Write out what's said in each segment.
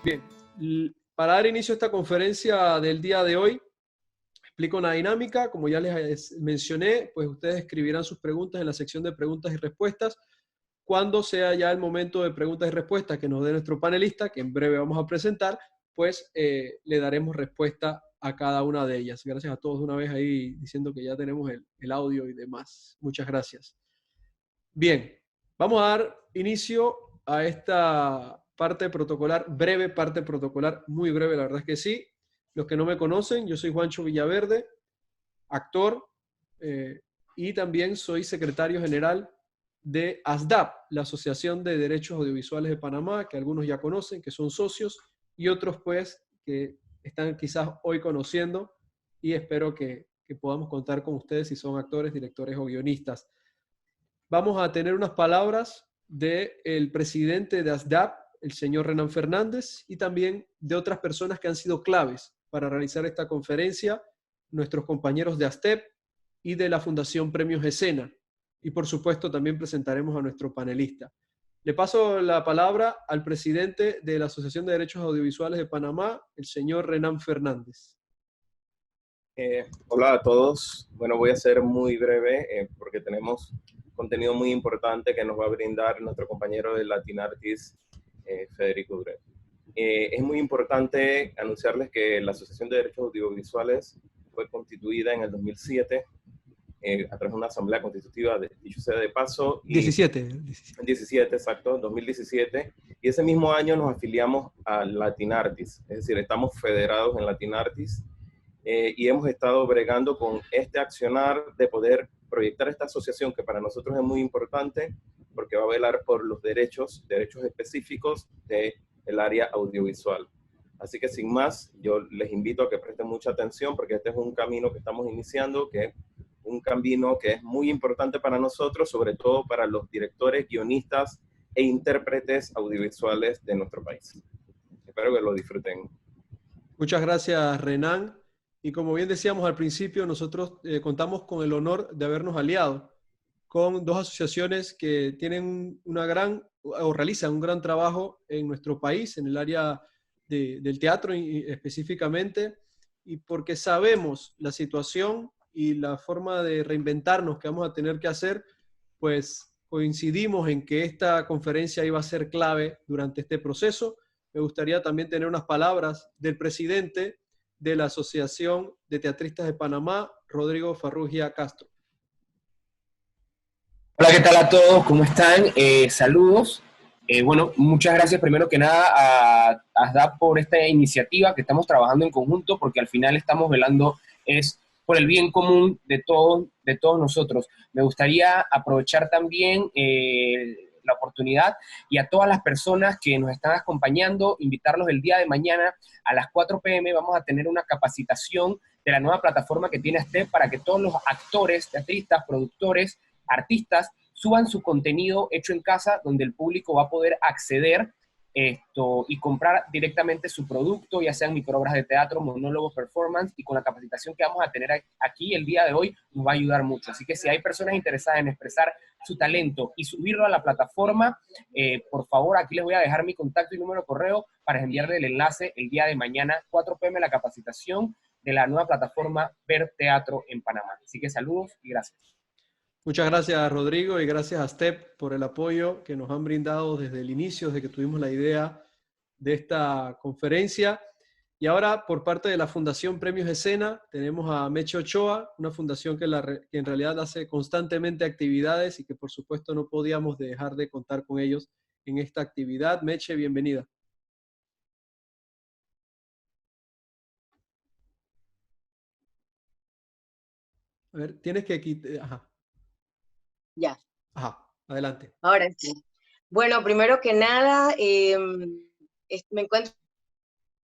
Bien, para dar inicio a esta conferencia del día de hoy, explico una dinámica. Como ya les mencioné, pues ustedes escribirán sus preguntas en la sección de preguntas y respuestas. Cuando sea ya el momento de preguntas y respuestas que nos dé nuestro panelista, que en breve vamos a presentar, pues le daremos respuesta a cada una de ellas. Gracias a todos una vez ahí diciendo que ya tenemos el audio y demás. Muchas gracias. Bien, vamos a dar inicio a esta parte protocolar, breve parte protocolar, muy breve, la verdad es que sí. Los que no me conocen, yo soy Juancho Villaverde, actor, y también soy secretario general de ASDAP, la Asociación de Derechos Audiovisuales de Panamá, que algunos ya conocen, que son socios, y otros pues que están quizás hoy conociendo, y espero que podamos contar con ustedes si son actores, directores o guionistas. Vamos a tener unas palabras del presidente de ASDAP, el señor Renan Fernández, y también de otras personas que han sido claves para realizar esta conferencia, nuestros compañeros de ASTEP y de la Fundación Premios Escena. Y por supuesto también presentaremos a nuestro panelista. Le paso la palabra al presidente de la Asociación de Derechos Audiovisuales de Panamá, el señor Renan Fernández. Hola a todos. Bueno, voy a ser muy breve porque tenemos contenido muy importante que nos va a brindar nuestro compañero de Latin Artist, Federico Duret. Es muy importante anunciarles que la Asociación de Derechos Audiovisuales fue constituida en el 2007 a través de una asamblea constitutiva, dicho sea de paso. 17, exacto, 2017. Y ese mismo año nos afiliamos a Latin Artist, es decir, estamos federados en Latin Artist. Y hemos estado bregando con este accionar de poder proyectar esta asociación que para nosotros es muy importante porque va a velar por los derechos específicos del área audiovisual. Así que sin más, yo les invito a que presten mucha atención porque este es un camino que estamos iniciando, que es un camino que es muy importante para nosotros, sobre todo para los directores, guionistas e intérpretes audiovisuales de nuestro país. Espero que lo disfruten. Muchas gracias, Renan. Y como bien decíamos al principio, nosotros contamos con el honor de habernos aliado con dos asociaciones que tienen una gran, o realizan un gran trabajo en nuestro país, en el área del teatro específicamente, y porque sabemos la situación y la forma de reinventarnos que vamos a tener que hacer, pues coincidimos en que esta conferencia iba a ser clave durante este proceso. Me gustaría también tener unas palabras del presidente de la Asociación de Teatristas de Panamá, Rodrigo Farrugia Castro. Hola, ¿qué tal a todos? ¿Cómo están? Saludos. Bueno, muchas gracias primero que nada a ASDAP por esta iniciativa que estamos trabajando en conjunto, porque al final estamos velando es por el bien común de todos nosotros. Me gustaría aprovechar también la oportunidad y a todas las personas que nos están acompañando, invitarlos el día de mañana a las 4 p.m. Vamos a tener una capacitación de la nueva plataforma que tiene ASTEP para que todos los actores, teatristas, productores, artistas suban su contenido hecho en casa, donde el público va a poder acceder y comprar directamente su producto, ya sean microobras de teatro, monólogos, performance, y con la capacitación que vamos a tener aquí el día de hoy nos va a ayudar mucho. Así que si hay personas interesadas en expresar su talento y subirlo a la plataforma, por favor, aquí les voy a dejar mi contacto y número de correo para enviarle el enlace el día de mañana, 4 p.m. la capacitación de la nueva plataforma Ver Teatro en Panamá. Así que saludos y gracias. Muchas gracias, Rodrigo, y gracias a STEP por el apoyo que nos han brindado desde el inicio, desde que tuvimos la idea de esta conferencia. Y ahora, por parte de la Fundación Premios Escena, tenemos a Meche Ochoa, una fundación que en realidad hace constantemente actividades y que por supuesto no podíamos dejar de contar con ellos en esta actividad. Meche, bienvenida. A ver, tienes que quitar... Ajá. Ya. Ajá, adelante. Ahora sí. Bueno, primero que nada, me encuentro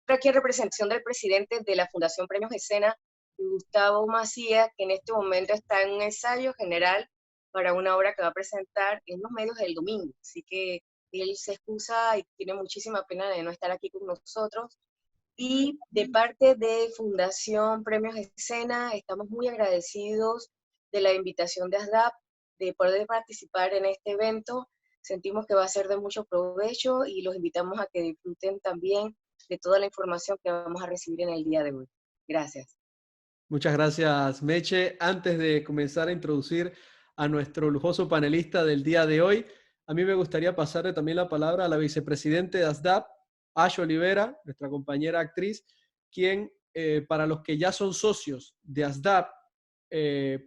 aquí en representación del presidente de la Fundación Premios Escena, Gustavo Macías, que en este momento está en un ensayo general para una obra que va a presentar en los medios el domingo. Así que él se excusa y tiene muchísima pena de no estar aquí con nosotros. Y de parte de Fundación Premios Escena, estamos muy agradecidos de la invitación de ASDAP de poder participar en este evento, sentimos que va a ser de mucho provecho y los invitamos a que disfruten también de toda la información que vamos a recibir en el día de hoy. Gracias. Muchas gracias, Meche. Antes de comenzar a introducir a nuestro lujoso panelista del día de hoy, a mí me gustaría pasarle también la palabra a la vicepresidente de ASDAP, Ash Olivera, nuestra compañera actriz, quien, para los que ya son socios de ASDAP,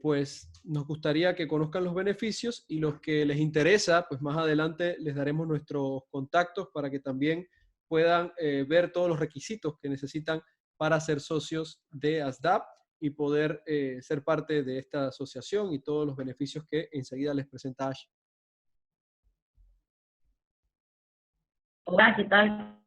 pues nos gustaría que conozcan los beneficios, y los que les interesa, pues más adelante les daremos nuestros contactos para que también puedan ver todos los requisitos que necesitan para ser socios de ASDAP y poder ser parte de esta asociación y todos los beneficios que enseguida les presenta Ash. Hola, ¿qué tal?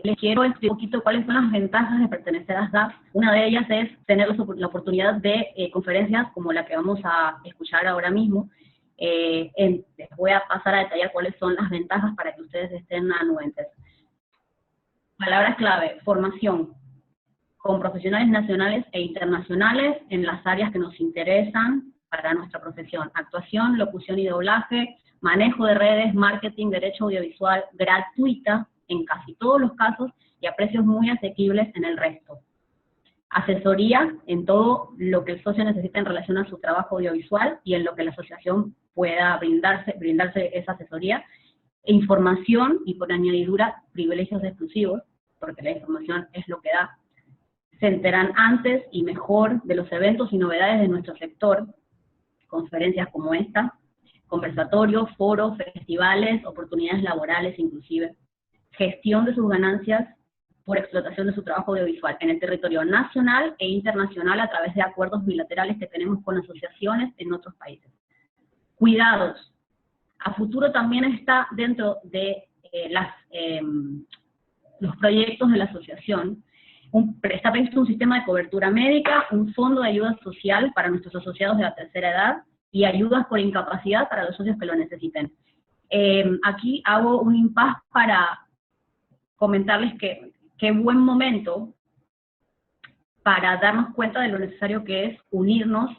Les quiero explicar un poquito cuáles son las ventajas de pertenecer a ASDAP. Una de ellas es tener la oportunidad de conferencias como la que vamos a escuchar ahora mismo. Les voy a pasar a detallar cuáles son las ventajas para que ustedes estén anuentes. Palabras clave: formación con profesionales nacionales e internacionales en las áreas que nos interesan para nuestra profesión: actuación, locución y doblaje, manejo de redes, marketing, derecho audiovisual, gratuita en casi todos los casos y a precios muy asequibles en el resto. Asesoría en todo lo que el socio necesita en relación a su trabajo audiovisual y en lo que la asociación pueda brindarse esa asesoría. E información y, por añadidura, privilegios exclusivos, porque la información es lo que da. Se enteran antes y mejor de los eventos y novedades de nuestro sector, conferencias como esta, conversatorios, foros, festivales, oportunidades laborales inclusive, gestión de sus ganancias por explotación de su trabajo audiovisual en el territorio nacional e internacional a través de acuerdos bilaterales que tenemos con asociaciones en otros países. Cuidados. A futuro también está dentro de los proyectos de la asociación. Está previsto un sistema de cobertura médica, un fondo de ayuda social para nuestros asociados de la tercera edad y ayudas por incapacidad para los socios que lo necesiten. Aquí hago un impasse para comentarles que qué buen momento para darnos cuenta de lo necesario que es unirnos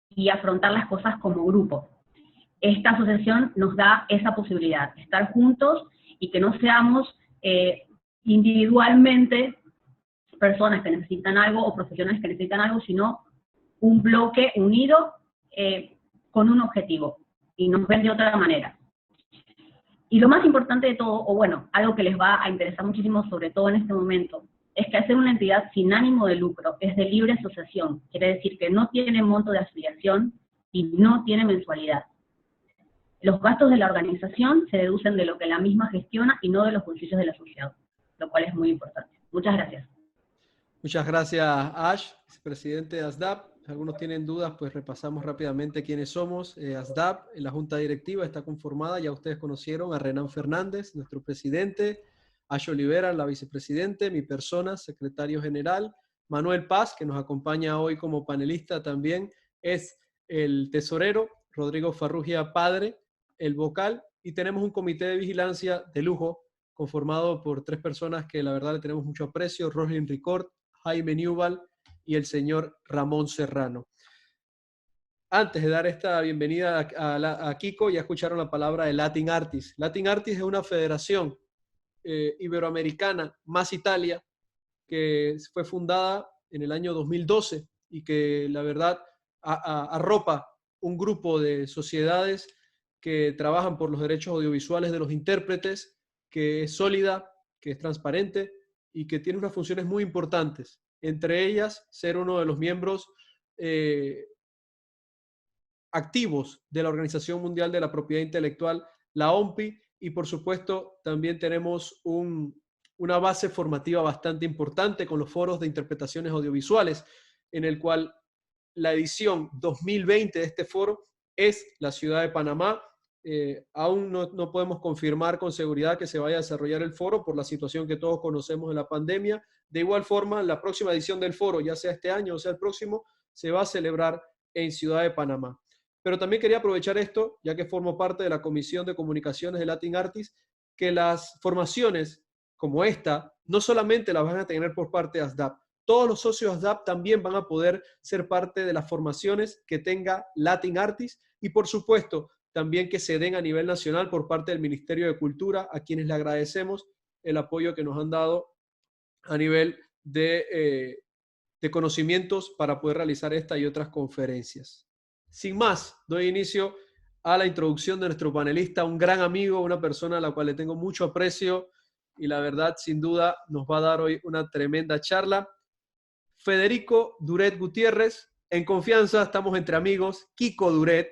y afrontar las cosas como grupo. Esta asociación nos da esa posibilidad, estar juntos y que no seamos individualmente personas que necesitan algo o profesionales que necesitan algo, sino un bloque unido con un objetivo, y nos ven de otra manera. Y lo más importante de todo, o bueno, algo que les va a interesar muchísimo, sobre todo en este momento, es que al ser una entidad sin ánimo de lucro, es de libre asociación, quiere decir que no tiene monto de afiliación y no tiene mensualidad. Los gastos de la organización se deducen de lo que la misma gestiona y no de los bolsillos del asociado, lo cual es muy importante. Muchas gracias. Muchas gracias, Ash, vicepresidente de ASDAP. Si algunos tienen dudas, pues repasamos rápidamente quiénes somos. ASDAP, la junta directiva, está conformada, ya ustedes conocieron a Renan Fernández, nuestro presidente, Ash Olivera, la vicepresidente, mi persona, secretario general, Manuel Paz, que nos acompaña hoy como panelista también, es el tesorero, Rodrigo Farrugia, padre, el vocal, y tenemos un comité de vigilancia de lujo, conformado por 3 personas que la verdad le tenemos mucho aprecio: Roslyn Ricord, Jaime Newball y el señor Ramón Serrano. Antes de dar esta bienvenida a Kiko, ya escucharon la palabra de Latin Artists. Latin Artists es una federación iberoamericana, más Italia, que fue fundada en el año 2012 y que la verdad arropa un grupo de sociedades que trabajan por los derechos audiovisuales de los intérpretes, que es sólida, que es transparente y que tiene unas funciones muy importantes, entre ellas ser uno de los miembros activos de la Organización Mundial de la Propiedad Intelectual, la OMPI, y por supuesto también tenemos una base formativa bastante importante con los foros de interpretaciones audiovisuales, en el cual la edición 2020 de este foro es la ciudad de Panamá. Aún no podemos confirmar con seguridad que se vaya a desarrollar el foro por la situación que todos conocemos de la pandemia. De igual forma, la próxima edición del foro, ya sea este año o sea el próximo, se va a celebrar en Ciudad de Panamá. Pero también quería aprovechar esto, ya que formo parte de la Comisión de Comunicaciones de Latin Artists, que las formaciones como esta no solamente las van a tener por parte de ASDAP, Todos los socios ASDAP también van a poder ser parte de las formaciones que tenga Latin Artists y, por supuesto, también que se den a nivel nacional por parte del Ministerio de Cultura, a quienes le agradecemos el apoyo que nos han dado a nivel de conocimientos para poder realizar esta y otras conferencias. Sin más, doy inicio a la introducción de nuestro panelista, un gran amigo, una persona a la cual le tengo mucho aprecio y la verdad, sin duda, nos va a dar hoy una tremenda charla. Federico Duret Gutiérrez, en confianza, estamos entre amigos. Kiko Duret,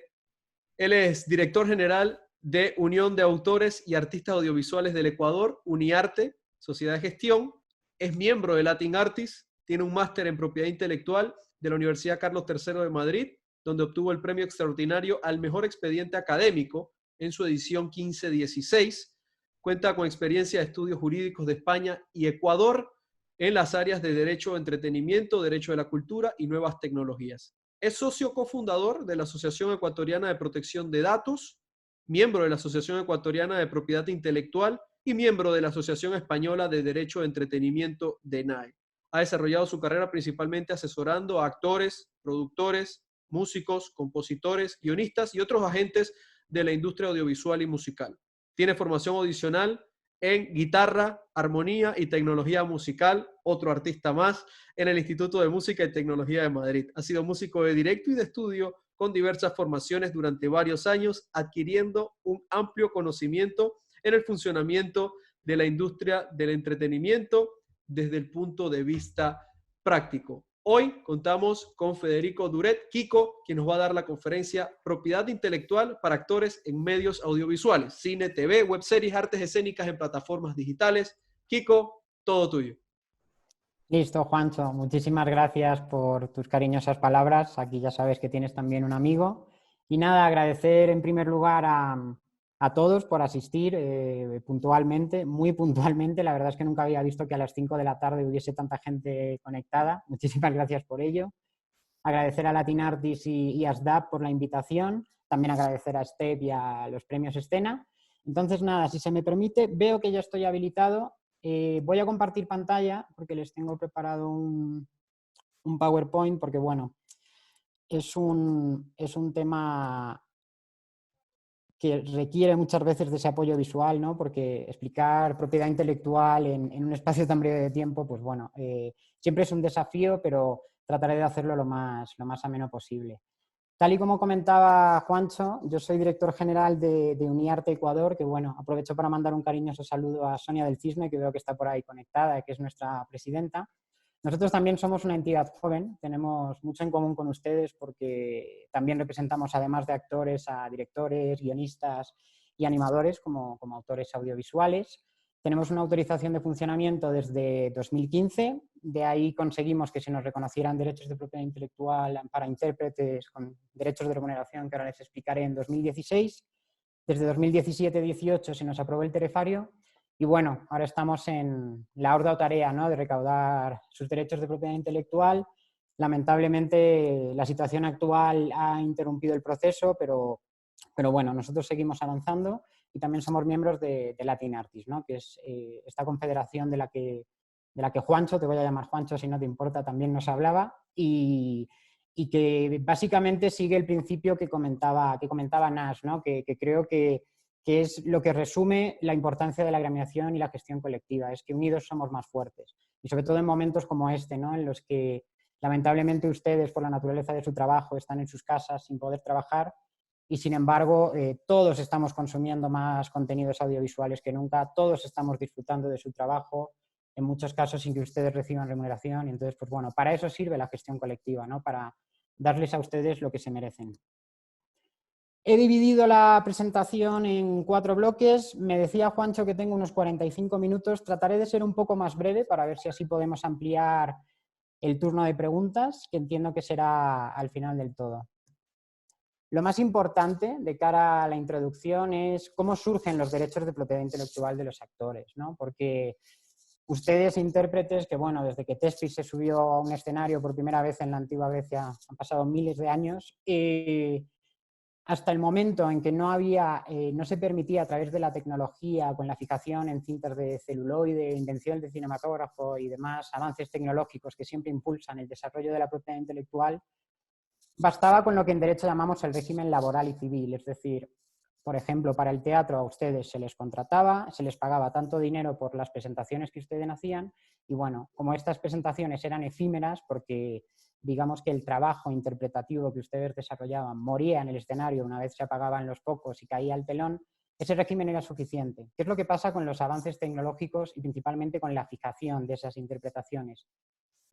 él es director general de Unión de Autores y Artistas Audiovisuales del Ecuador, UNIARTE, Sociedad de Gestión. Es miembro de Latin Artists, tiene un máster en propiedad intelectual de la Universidad Carlos III de Madrid, donde obtuvo el premio extraordinario al mejor expediente académico en su edición 1516. Cuenta con experiencia de estudios jurídicos de España y Ecuador en las áreas de Derecho de Entretenimiento, Derecho de la Cultura y Nuevas Tecnologías. Es socio cofundador de la Asociación Ecuatoriana de Protección de Datos, miembro de la Asociación Ecuatoriana de Propiedad Intelectual y miembro de la Asociación Española de Derecho de Entretenimiento, DENAE. Ha desarrollado su carrera principalmente asesorando a actores, productores, músicos, compositores, guionistas y otros agentes de la industria audiovisual y musical. Tiene formación adicional en guitarra, armonía y tecnología musical, otro artista más, en el Instituto de Música y Tecnología de Madrid. Ha sido músico de directo y de estudio con diversas formaciones durante varios años, adquiriendo un amplio conocimiento en el funcionamiento de la industria del entretenimiento desde el punto de vista práctico. Hoy contamos con Federico Duret, Kiko, quien nos va a dar la conferencia Propiedad Intelectual para Actores en Medios Audiovisuales, Cine, TV, Webseries, Artes Escénicas en Plataformas Digitales. Kiko, todo tuyo. Listo, Juancho. Muchísimas gracias por tus cariñosas palabras. Aquí ya sabes que tienes también un amigo. Y nada, agradecer en primer lugar a todos por asistir puntualmente, muy puntualmente. La verdad es que nunca había visto que a las 5 de la tarde hubiese tanta gente conectada. Muchísimas gracias por ello. Agradecer a Latin Artists y ASDAP por la invitación. También agradecer a STEP y a los premios Escena. Entonces, nada, si se me permite, veo que ya estoy habilitado. Voy a compartir pantalla porque les tengo preparado un PowerPoint porque, bueno, es un tema que requiere muchas veces de ese apoyo visual, ¿no? Porque explicar propiedad intelectual en un espacio tan breve de tiempo, pues bueno, siempre es un desafío, pero trataré de hacerlo lo más ameno posible. Tal y como comentaba Juancho, yo soy director general de UNIARTE Ecuador, que bueno, aprovecho para mandar un cariñoso saludo a Sonia del Cisne, que veo que está por ahí conectada, que es nuestra presidenta. Nosotros también somos una entidad joven, tenemos mucho en común con ustedes porque también representamos, además de actores, a directores, guionistas y animadores como autores audiovisuales. Tenemos una autorización de funcionamiento desde 2015, de ahí conseguimos que se nos reconocieran derechos de propiedad intelectual para intérpretes con derechos de remuneración, que ahora les explicaré, en 2016. Desde 2017-18 se nos aprobó el tarifario y bueno, ahora estamos en la ardua tarea, ¿no?, de recaudar sus derechos de propiedad intelectual. Lamentablemente la situación actual ha interrumpido el proceso, pero bueno, nosotros seguimos avanzando. Y también somos miembros de Latin Artists, ¿no?, que es esta confederación de la que Juancho, te voy a llamar Juancho si no te importa, también nos hablaba, y que básicamente sigue el principio que comentaba Nash, ¿no?, que creo que es lo que resume la importancia de la agremiación y la gestión colectiva, es que unidos somos más fuertes. Y sobre todo en momentos como este, ¿no?, en los que lamentablemente ustedes, por la naturaleza de su trabajo, están en sus casas sin poder trabajar. Y sin embargo, todos estamos consumiendo más contenidos audiovisuales que nunca, todos estamos disfrutando de su trabajo, en muchos casos sin que ustedes reciban remuneración. Y entonces, pues bueno, para eso sirve la gestión colectiva, ¿no?, para darles a ustedes lo que se merecen. He dividido la presentación en 4 bloques. Me decía Juancho que tengo unos 45 minutos. Trataré de ser un poco más breve para ver si así podemos ampliar el turno de preguntas, que entiendo que será al final del todo. Lo más importante de cara a la introducción es cómo surgen los derechos de propiedad intelectual de los actores, ¿no? Porque ustedes, intérpretes, que bueno, desde que Thespis se subió a un escenario por primera vez en la antigua Grecia han pasado miles de años, hasta el momento en que no se permitía a través de la tecnología, con la fijación en cintas de celuloide, invención del cinematógrafo y demás avances tecnológicos que siempre impulsan el desarrollo de la propiedad intelectual, bastaba con lo que en derecho llamamos el régimen laboral y civil, es decir, por ejemplo, para el teatro a ustedes se les contrataba, se les pagaba tanto dinero por las presentaciones que ustedes hacían y bueno, como estas presentaciones eran efímeras porque digamos que el trabajo interpretativo que ustedes desarrollaban moría en el escenario una vez se apagaban los focos y caía el telón, ese régimen era suficiente. ¿Qué es lo que pasa con los avances tecnológicos y principalmente con la fijación de esas interpretaciones?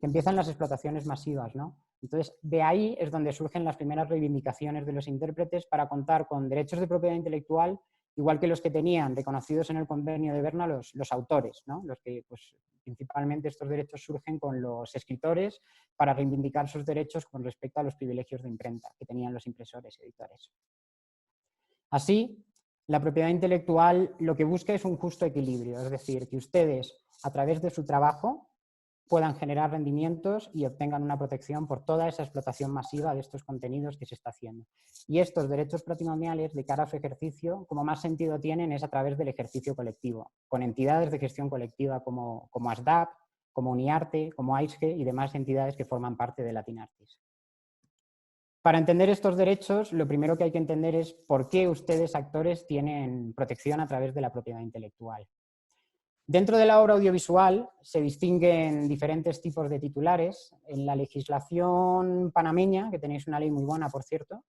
Que empiezan las explotaciones masivas, ¿no? Entonces, de ahí es donde surgen las primeras reivindicaciones de los intérpretes para contar con derechos de propiedad intelectual, igual que los que tenían reconocidos en el convenio de Berna los autores, ¿no? Los que, pues, principalmente estos derechos surgen con los escritores para reivindicar sus derechos con respecto a los privilegios de imprenta que tenían los impresores y editores. Así, la propiedad intelectual lo que busca es un justo equilibrio, es decir, que ustedes, a través de su trabajo, puedan generar rendimientos y obtengan una protección por toda esa explotación masiva de estos contenidos que se está haciendo. Y estos derechos patrimoniales de cara a su ejercicio, como más sentido tienen, es a través del ejercicio colectivo, con entidades de gestión colectiva como ASDAP, como Uniarte, como AISGE y demás entidades que forman parte de Latinartis. Para entender estos derechos, lo primero que hay que entender es por qué ustedes, actores, tienen protección a través de la propiedad intelectual. Dentro de la obra audiovisual se distinguen diferentes tipos de titulares. En la legislación panameña, que tenéis una ley muy buena, por cierto,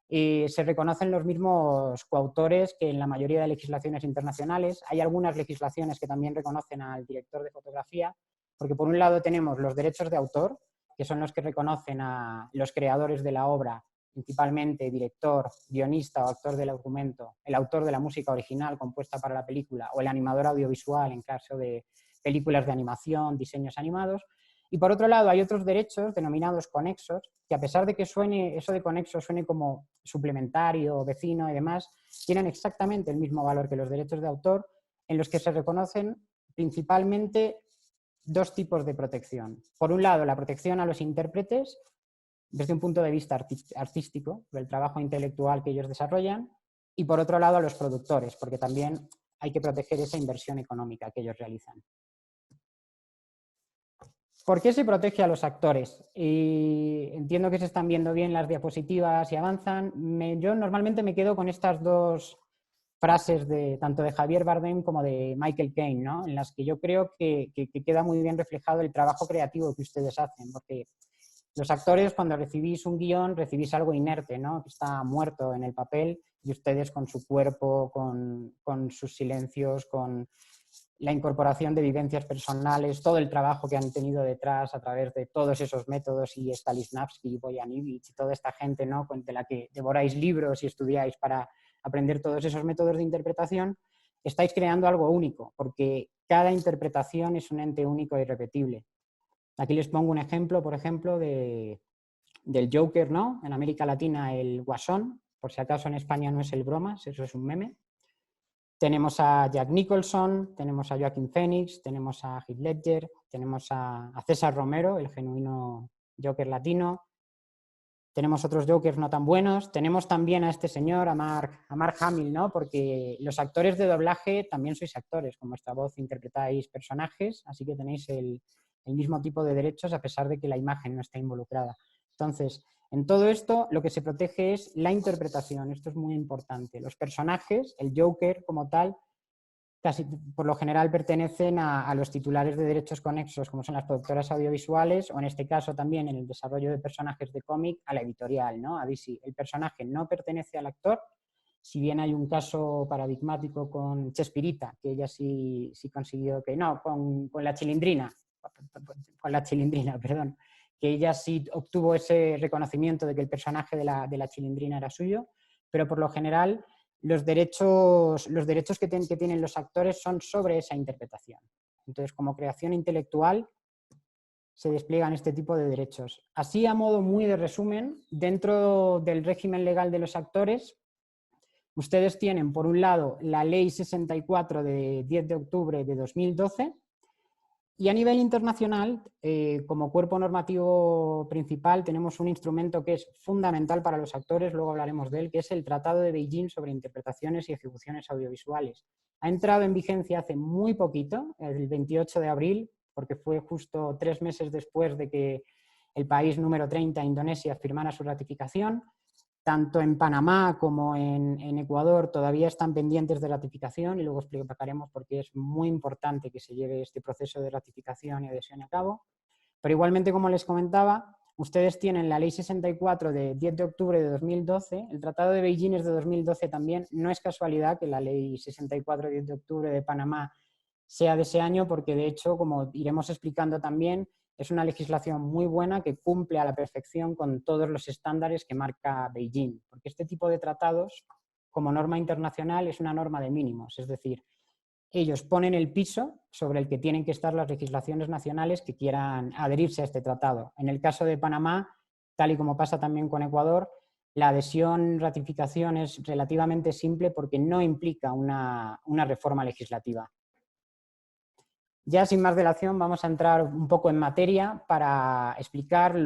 se reconocen los mismos coautores que en la mayoría de legislaciones internacionales. Hay algunas legislaciones que también reconocen al director de fotografía, porque por un lado tenemos los derechos de autor, que son los que reconocen a los creadores de la obra, principalmente director, guionista o actor del argumento, el autor de la música original compuesta para la película o el animador audiovisual en caso de películas de animación, diseños animados. Y por otro lado hay otros derechos denominados conexos, que a pesar de que eso de conexo suene como suplementario, vecino y demás, tienen exactamente el mismo valor que los derechos de autor, en los que se reconocen principalmente dos tipos de protección. Por un lado, la protección a los intérpretes, desde un punto de vista artístico, del trabajo intelectual que ellos desarrollan, y por otro lado a los productores, porque también hay que proteger esa inversión económica que ellos realizan. ¿Por qué se protege a los actores? Entiendo que se están viendo bien las diapositivas y avanzan. Yo normalmente me quedo con estas dos frases tanto de Javier Bardem como de Michael Caine, ¿no? En las que yo creo que queda muy bien reflejado el trabajo creativo que ustedes hacen, porque los actores, cuando recibís un guión, recibís algo inerte, ¿no? Que está muerto en el papel, y ustedes con su cuerpo, con sus silencios, con la incorporación de vivencias personales, todo el trabajo que han tenido detrás a través de todos esos métodos, y Stanislavski, Boyanovich y toda esta gente, ¿no? De la que devoráis libros y estudiáis para aprender todos esos métodos de interpretación, estáis creando algo único, porque cada interpretación es un ente único e irrepetible. Aquí les pongo un ejemplo, por ejemplo, del Joker, ¿no? En América Latina el Guasón, por si acaso en España no es el Bromas, eso es un meme. Tenemos a Jack Nicholson, tenemos a Joaquin Phoenix, tenemos a Heath Ledger, tenemos a César Romero, el genuino Joker latino. Tenemos otros Jokers no tan buenos. Tenemos también a este señor, a Mark Hamill, ¿no? Porque los actores de doblaje también sois actores. Con vuestra voz interpretáis personajes, así que tenéis el mismo tipo de derechos a pesar de que la imagen no está involucrada. Entonces, en todo esto lo que se protege es la interpretación. Esto es muy importante. Los personajes, el Joker como tal, casi por lo general pertenecen a los titulares de derechos conexos, como son las productoras audiovisuales, o en este caso también en el desarrollo de personajes de cómic, a la editorial, ¿no? A DC. El personaje no pertenece al actor, si bien hay un caso paradigmático con Chespirita, que ella sí consiguió que... No, con la Chilindrina, perdón, que ella sí obtuvo ese reconocimiento de que el personaje de la Chilindrina era suyo, pero por lo general... Los derechos que tienen los actores son sobre esa interpretación. Entonces, como creación intelectual, se despliegan este tipo de derechos. Así, a modo muy de resumen, dentro del régimen legal de los actores, ustedes tienen, por un lado, la Ley 64 de 10 de octubre de 2012, Y a nivel internacional, como cuerpo normativo principal, tenemos un instrumento que es fundamental para los actores, luego hablaremos de él, que es el Tratado de Beijing sobre Interpretaciones y Ejecuciones Audiovisuales. Ha entrado en vigencia hace muy poquito, el 28 de abril, porque fue justo 3 meses después de que el país número 30, Indonesia, firmara su ratificación. Tanto en Panamá como en Ecuador todavía están pendientes de ratificación y luego explicaremos por qué es muy importante que se lleve este proceso de ratificación y adhesión a cabo. Pero igualmente, como les comentaba, ustedes tienen la Ley 64 de 10 de octubre de 2012, el Tratado de Beijing es de 2012 también, no es casualidad que la Ley 64 de 10 de octubre de Panamá sea de ese año porque, de hecho, como iremos explicando también, es una legislación muy buena que cumple a la perfección con todos los estándares que marca Beijing, porque este tipo de tratados, como norma internacional, es una norma de mínimos, es decir, ellos ponen el piso sobre el que tienen que estar las legislaciones nacionales que quieran adherirse a este tratado. En el caso de Panamá, tal y como pasa también con Ecuador, la adhesión-ratificación es relativamente simple porque no implica una reforma legislativa. Ya sin más dilación vamos a entrar un poco en materia para explicar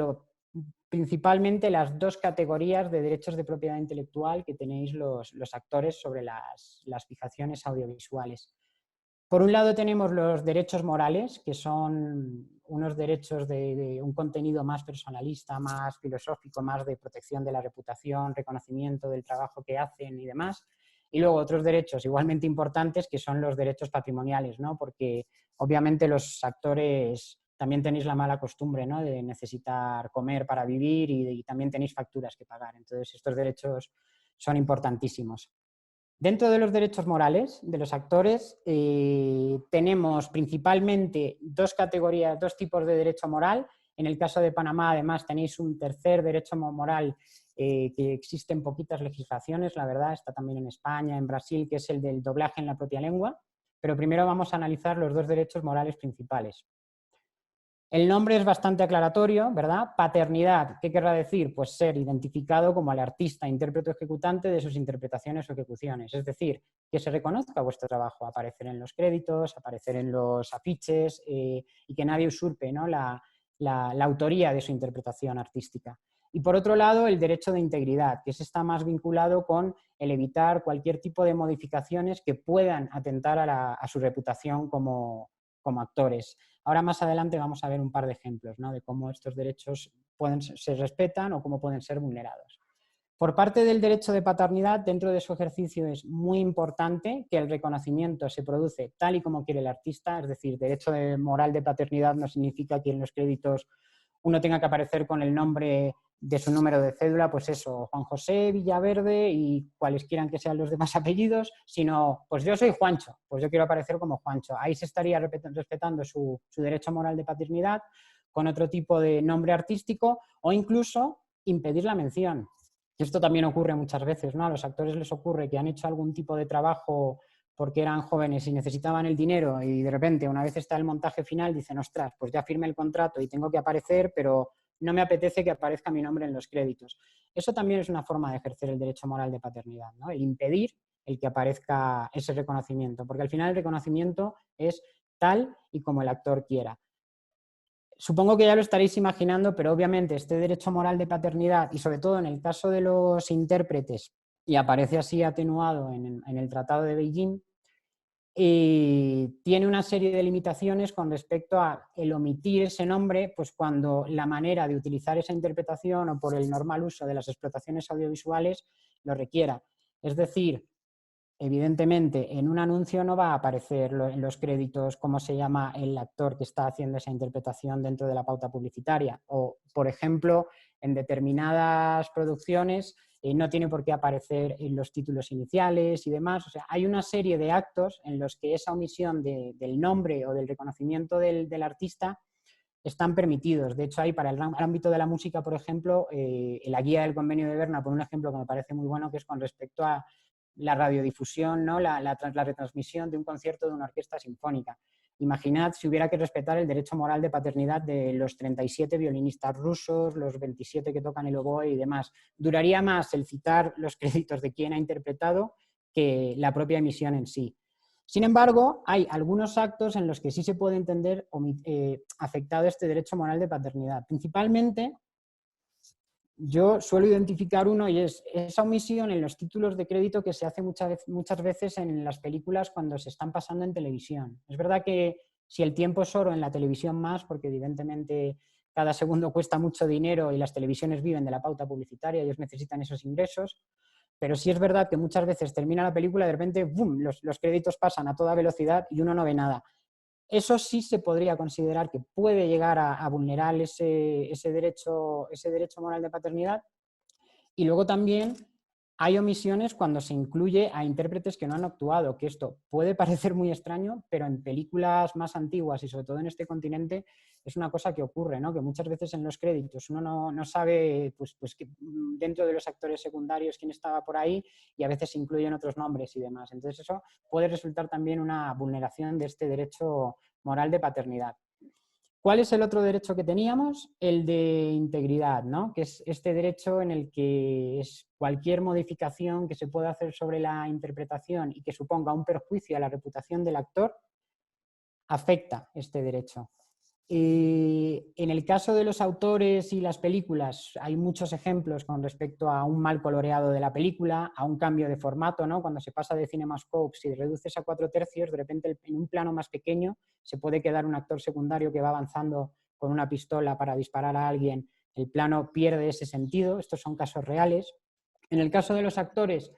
principalmente las 2 categorías de derechos de propiedad intelectual que tenéis los actores sobre las fijaciones audiovisuales. Por un lado tenemos los derechos morales, que son unos derechos de un contenido más personalista, más filosófico, más de protección de la reputación, reconocimiento del trabajo que hacen y demás. Y luego otros derechos igualmente importantes que son los derechos patrimoniales, ¿no? Porque obviamente los actores también tenéis la mala costumbre, ¿no? De necesitar comer para vivir y también tenéis facturas que pagar. Entonces estos derechos son importantísimos. Dentro de los derechos morales de los actores tenemos principalmente 2 categorías, 2 tipos de derecho moral. En el caso de Panamá, además, tenéis un tercer derecho moral que existe en poquitas legislaciones, la verdad, está también en España, en Brasil, que es el del doblaje en la propia lengua. Pero primero vamos a analizar los 2 derechos morales principales. El nombre es bastante aclaratorio, ¿verdad? Paternidad, ¿qué querrá decir? Pues ser identificado como el artista, intérprete o ejecutante de sus interpretaciones o ejecuciones. Es decir, que se reconozca vuestro trabajo, aparecer en los créditos, aparecer en los afiches y que nadie usurpe, ¿no? la autoría de su interpretación artística. Y por otro lado, el derecho de integridad, que está más vinculado con el evitar cualquier tipo de modificaciones que puedan atentar a su reputación como actores. Ahora más adelante vamos a ver un par de ejemplos, ¿no? De cómo estos derechos se respetan o cómo pueden ser vulnerados. Por parte del derecho de paternidad, dentro de su ejercicio es muy importante que el reconocimiento se produce tal y como quiere el artista, es decir, derecho moral de paternidad no significa que en los créditos uno tenga que aparecer con el nombre de su número de cédula, pues eso, Juan José Villaverde y cuales quieran que sean los demás apellidos, sino, pues yo soy Juancho, pues yo quiero aparecer como Juancho. Ahí se estaría respetando su derecho moral de paternidad con otro tipo de nombre artístico o incluso impedir la mención. Esto también ocurre muchas veces, ¿no? A los actores les ocurre que han hecho algún tipo de trabajo porque eran jóvenes y necesitaban el dinero y de repente, una vez está el montaje final, dicen, ostras, pues ya firmé el contrato y tengo que aparecer, pero no me apetece que aparezca mi nombre en los créditos. Eso también es una forma de ejercer el derecho moral de paternidad, ¿no? El impedir el que aparezca ese reconocimiento, porque al final el reconocimiento es tal y como el actor quiera. Supongo que ya lo estaréis imaginando, pero obviamente este derecho moral de paternidad, y sobre todo en el caso de los intérpretes, y aparece así atenuado en el Tratado de Beijing, tiene una serie de limitaciones con respecto a el omitir ese nombre, pues cuando la manera de utilizar esa interpretación o por el normal uso de las explotaciones audiovisuales lo requiera. Es decir, evidentemente en un anuncio no va a aparecer en los créditos cómo se llama el actor que está haciendo esa interpretación dentro de la pauta publicitaria. O, por ejemplo, en determinadas producciones no tiene por qué aparecer en los títulos iniciales y demás. O sea, hay una serie de actos en los que esa omisión del nombre o del reconocimiento del artista están permitidos. De hecho, hay para el ámbito de la música, por ejemplo, la guía del convenio de Berna, por un ejemplo que me parece muy bueno, que es con respecto a la radiodifusión, ¿no? la retransmisión de un concierto de una orquesta sinfónica. Imaginad si hubiera que respetar el derecho moral de paternidad de los 37 violinistas rusos, los 27 que tocan el oboe y demás. Duraría más el citar los créditos de quién ha interpretado que la propia emisión en sí. Sin embargo, hay algunos actos en los que sí se puede entender afectado este derecho moral de paternidad. Principalmente, yo suelo identificar uno y es esa omisión en los títulos de crédito que se hace muchas veces en las películas cuando se están pasando en televisión. Es verdad que si el tiempo es oro en la televisión más, porque evidentemente cada segundo cuesta mucho dinero y las televisiones viven de la pauta publicitaria, ellos necesitan esos ingresos, pero sí es verdad que muchas veces termina la película y de repente ¡bum!, los créditos pasan a toda velocidad y uno no ve nada. Eso sí se podría considerar que puede llegar a vulnerar ese derecho moral de paternidad. Y luego también hay omisiones cuando se incluye a intérpretes que no han actuado, que esto puede parecer muy extraño, pero en películas más antiguas y sobre todo en este continente es una cosa que ocurre, ¿no? Que muchas veces en los créditos uno no sabe pues que dentro de los actores secundarios quién estaba por ahí y a veces se incluyen otros nombres y demás. Entonces eso puede resultar también una vulneración de este derecho moral de paternidad. ¿Cuál es el otro derecho que teníamos? El de integridad, ¿no? Que es este derecho en el que es cualquier modificación que se pueda hacer sobre la interpretación y que suponga un perjuicio a la reputación del actor, afecta este derecho. En el caso de los autores y las películas hay muchos ejemplos con respecto a un mal coloreado de la película, a un cambio de formato, ¿no? Cuando se pasa de CinemaScope, si reduces a 4/3, de repente en un plano más pequeño se puede quedar un actor secundario que va avanzando con una pistola para disparar a alguien, el plano pierde ese sentido, estos son casos reales. En el caso de los actores,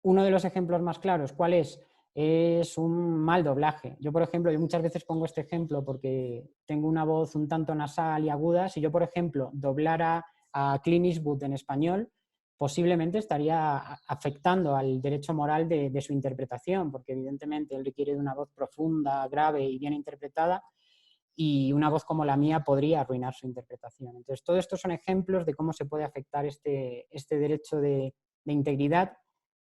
uno de los ejemplos más claros, ¿cuál es? Es un mal doblaje. Yo, por ejemplo, muchas veces pongo este ejemplo porque tengo una voz un tanto nasal y aguda. Si yo, por ejemplo, doblara a Clint Eastwood en español, posiblemente estaría afectando al derecho moral de su interpretación, porque evidentemente él requiere de una voz profunda, grave y bien interpretada, y una voz como la mía podría arruinar su interpretación. Entonces, todo esto son ejemplos de cómo se puede afectar este derecho de integridad.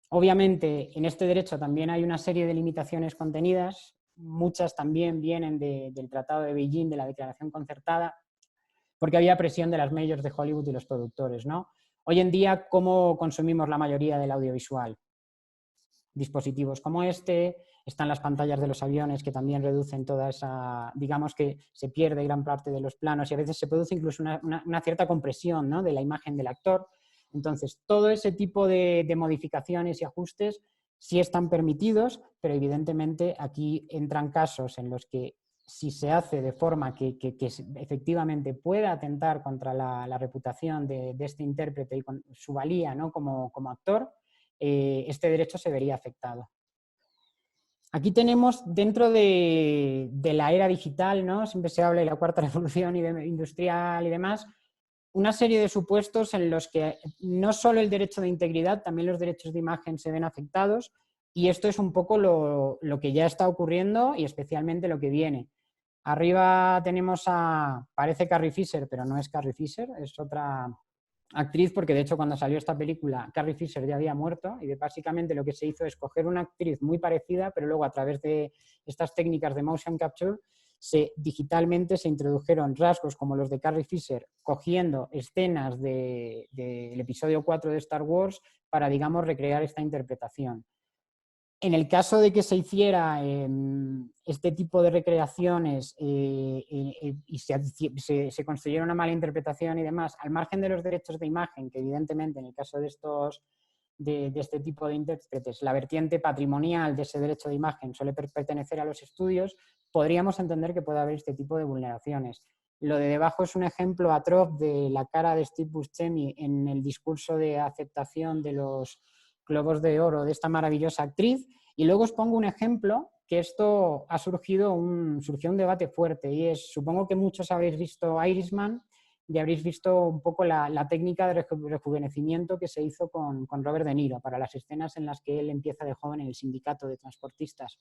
Obviamente, en este derecho también hay una serie de limitaciones contenidas, muchas también vienen del Tratado de Beijing, de la Declaración Concertada, porque había presión de las majors de Hollywood y los productores, ¿no? Hoy en día, ¿cómo consumimos la mayoría del audiovisual? Dispositivos como este, están las pantallas de los aviones que también reducen toda esa, digamos que se pierde gran parte de los planos y a veces se produce incluso una cierta compresión, ¿no?, de la imagen del actor. Entonces, todo ese tipo de modificaciones y ajustes sí están permitidos, pero evidentemente aquí entran casos en los que si se hace de forma que efectivamente pueda atentar contra la reputación de este intérprete y con su valía, ¿no?, como actor, este derecho se vería afectado. Aquí tenemos dentro de la era digital, ¿no?, siempre se habla de la cuarta revolución industrial y demás, una serie de supuestos en los que no solo el derecho de integridad, también los derechos de imagen se ven afectados, y esto es un poco lo que ya está ocurriendo y especialmente lo que viene. Arriba tenemos parece Carrie Fisher, pero no es Carrie Fisher, es otra actriz, porque de hecho cuando salió esta película Carrie Fisher ya había muerto y básicamente lo que se hizo es coger una actriz muy parecida, pero luego a través de estas técnicas de motion capture digitalmente se introdujeron rasgos como los de Carrie Fisher, cogiendo escenas del episodio 4 de Star Wars para, digamos, recrear esta interpretación. En el caso de que se hiciera este tipo de recreaciones y se construyera una mala interpretación y demás, al margen de los derechos de imagen, que evidentemente en el caso de este tipo de intérpretes, la vertiente patrimonial de ese derecho de imagen suele pertenecer a los estudios, podríamos entender que puede haber este tipo de vulneraciones. Lo de debajo es un ejemplo atroz de la cara de Steve Buscemi en el discurso de aceptación de los Globos de Oro de esta maravillosa actriz, y luego os pongo un ejemplo que esto surgió un debate fuerte, y es, supongo que muchos habréis visto Irishman y habréis visto un poco la técnica de rejuvenecimiento que se hizo con Robert De Niro para las escenas en las que él empieza de joven en el sindicato de transportistas.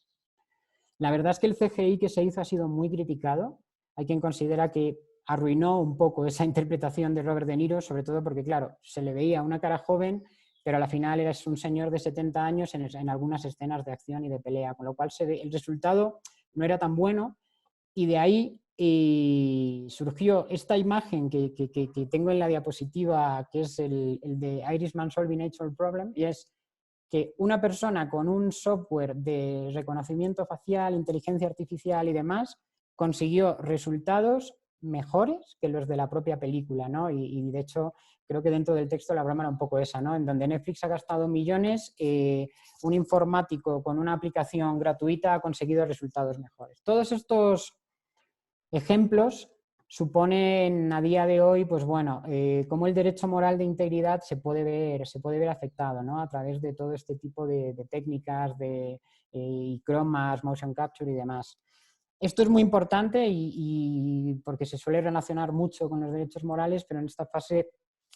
La verdad es que el CGI que se hizo ha sido muy criticado. Hay quien considera que arruinó un poco esa interpretación de Robert De Niro, sobre todo porque, claro, se le veía una cara joven, pero al final eres un señor de 70 años en algunas escenas de acción y de pelea, con lo cual el resultado no era tan bueno, y de ahí surgió esta imagen que tengo en la diapositiva, que es el de Irishman Solving Natural Problem, y es que una persona con un software de reconocimiento facial, inteligencia artificial y demás, consiguió resultados mejores que los de la propia película, ¿no? Y de hecho, creo que dentro del texto la broma era un poco esa, ¿no? En donde Netflix ha gastado millones, un informático con una aplicación gratuita ha conseguido resultados mejores. Todos estos ejemplos suponen a día de hoy, pues bueno, cómo el derecho moral de integridad se puede ver afectado, ¿no? A través de todo este tipo de técnicas, de cromas, motion capture y demás. Esto es muy importante y porque se suele relacionar mucho con los derechos morales, pero en esta fase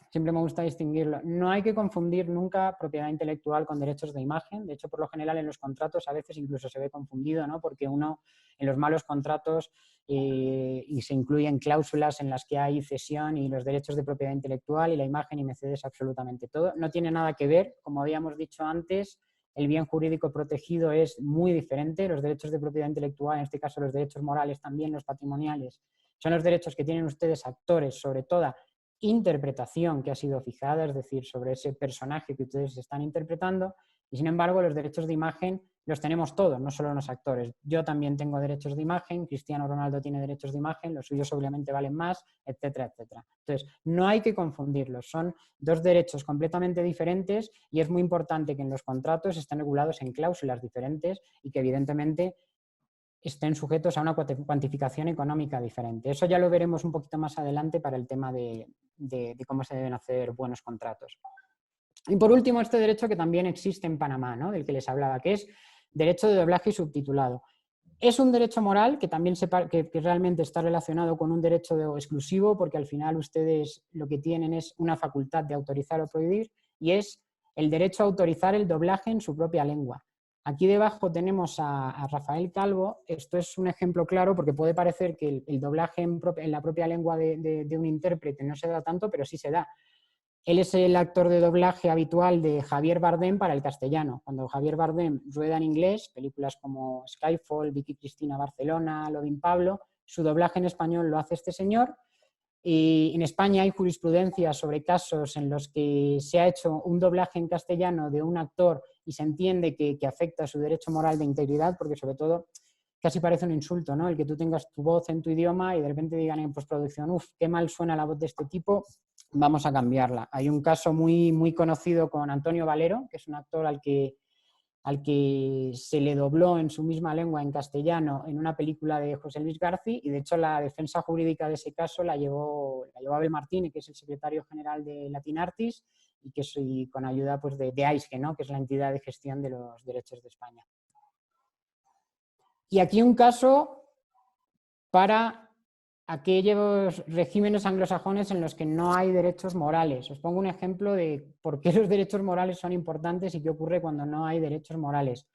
siempre me gusta distinguirlo. No hay que confundir nunca propiedad intelectual con derechos de imagen. De hecho, por lo general en los contratos a veces incluso se ve confundido, ¿no? Porque uno en los malos contratos y se incluyen cláusulas en las que hay cesión y los derechos de propiedad intelectual y la imagen y me cedes absolutamente todo. No tiene nada que ver, como habíamos dicho antes. El bien jurídico protegido es muy diferente. Los derechos de propiedad intelectual, en este caso los derechos morales también, los patrimoniales, son los derechos que tienen ustedes actores sobre toda interpretación que ha sido fijada, es decir, sobre ese personaje que ustedes están interpretando, y sin embargo los derechos de imagen los tenemos todos, no solo los actores. Yo también tengo derechos de imagen, Cristiano Ronaldo tiene derechos de imagen, los suyos obviamente valen más, etcétera, etcétera. Entonces, no hay que confundirlos, son dos derechos completamente diferentes y es muy importante que en los contratos estén regulados en cláusulas diferentes y que evidentemente estén sujetos a una cuantificación económica diferente. Eso ya lo veremos un poquito más adelante para el tema de cómo se deben hacer buenos contratos. Y por último, este derecho que también existe en Panamá, ¿no? Del que les hablaba, que es derecho de doblaje y subtitulado. Es un derecho moral que también que realmente está relacionado con un derecho exclusivo, porque al final ustedes lo que tienen es una facultad de autorizar o prohibir, y es el derecho a autorizar el doblaje en su propia lengua. Aquí debajo tenemos a Rafael Calvo. Esto es un ejemplo claro porque puede parecer que el doblaje en la propia lengua de un intérprete no se da tanto, pero sí se da. Él es el actor de doblaje habitual de Javier Bardem para el castellano. Cuando Javier Bardem rueda en inglés, películas como Skyfall, Vicky Cristina Barcelona, Loving Pablo, su doblaje en español lo hace este señor. Y en España hay jurisprudencia sobre casos en los que se ha hecho un doblaje en castellano de un actor y se entiende que afecta su derecho moral de integridad, porque sobre todo casi parece un insulto, ¿no? El que tú tengas tu voz en tu idioma y de repente digan en postproducción, uff, qué mal suena la voz de este tipo, vamos a cambiarla. Hay un caso muy, muy conocido con Antonio Valero, que es un actor al que se le dobló en su misma lengua en castellano en una película de José Luis García, y de hecho la defensa jurídica de ese caso la llevó Abel Martínez, que es el secretario general de Latin Artists y con ayuda pues, de AISGE, ¿no? Que es la entidad de gestión de los derechos de España. Y aquí un caso para aquellos regímenes anglosajones en los que no hay derechos morales. Os pongo un ejemplo de por qué los derechos morales son importantes y qué ocurre cuando no hay derechos morales.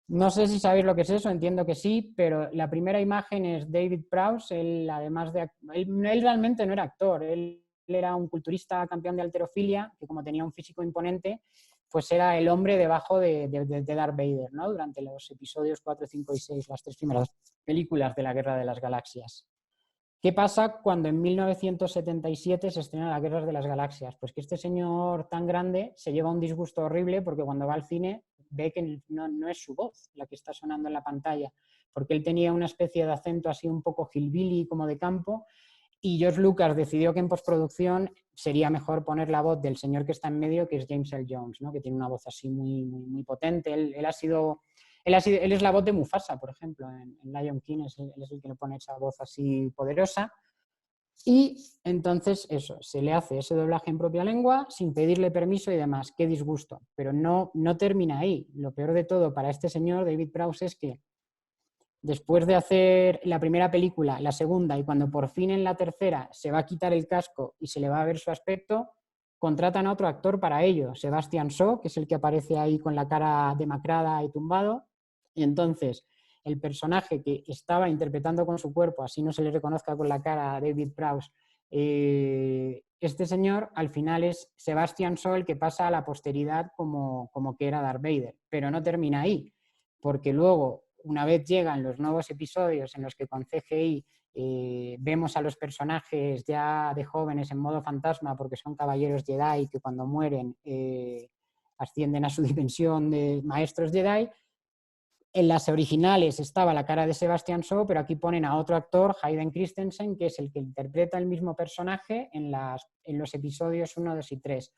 No sé si sabéis lo que es eso, entiendo que sí, pero la primera imagen es David Prowse. Él, además de él realmente no era actor, él era un culturista campeón de halterofilia que, como tenía un físico imponente, pues era el hombre debajo de Darth Vader, ¿no? Durante los episodios 4, 5 y 6, las 3 primeras películas de la Guerra de las Galaxias. ¿Qué pasa cuando en 1977 se estrena la Guerra de las Galaxias? Pues que este señor tan grande se lleva un disgusto horrible porque cuando va al cine ve que no es su voz la que está sonando en la pantalla, porque él tenía una especie de acento así un poco hillbilly, como de campo, y George Lucas decidió que en postproducción sería mejor poner la voz del señor que está en medio, que es James Earl Jones, ¿no? Que tiene una voz así muy, muy, muy potente. Él es la voz de Mufasa, por ejemplo, en Lion King, él es el que le pone esa voz así poderosa. Y entonces eso, se le hace ese doblaje en propia lengua sin pedirle permiso y demás. Qué disgusto. Pero no termina ahí. Lo peor de todo para este señor, David Prowse, es que después de hacer la primera película, la segunda, y cuando por fin en la tercera se va a quitar el casco y se le va a ver su aspecto, contratan a otro actor para ello, Sebastian Shaw, que es el que aparece ahí con la cara demacrada y tumbado. Y entonces el personaje que estaba interpretando con su cuerpo, así no se le reconozca con la cara a David Prowse, este señor al final es Sebastian Shaw el que pasa a la posteridad como que era Darth Vader. Pero no termina ahí, porque luego, una vez llegan los nuevos episodios en los que con CGI vemos a los personajes ya de jóvenes en modo fantasma porque son caballeros Jedi que cuando mueren ascienden a su dimensión de maestros Jedi. En las originales estaba la cara de Sebastian Shaw, pero aquí ponen a otro actor, Hayden Christensen, que es el que interpreta el mismo personaje en los episodios 1, 2 y 3.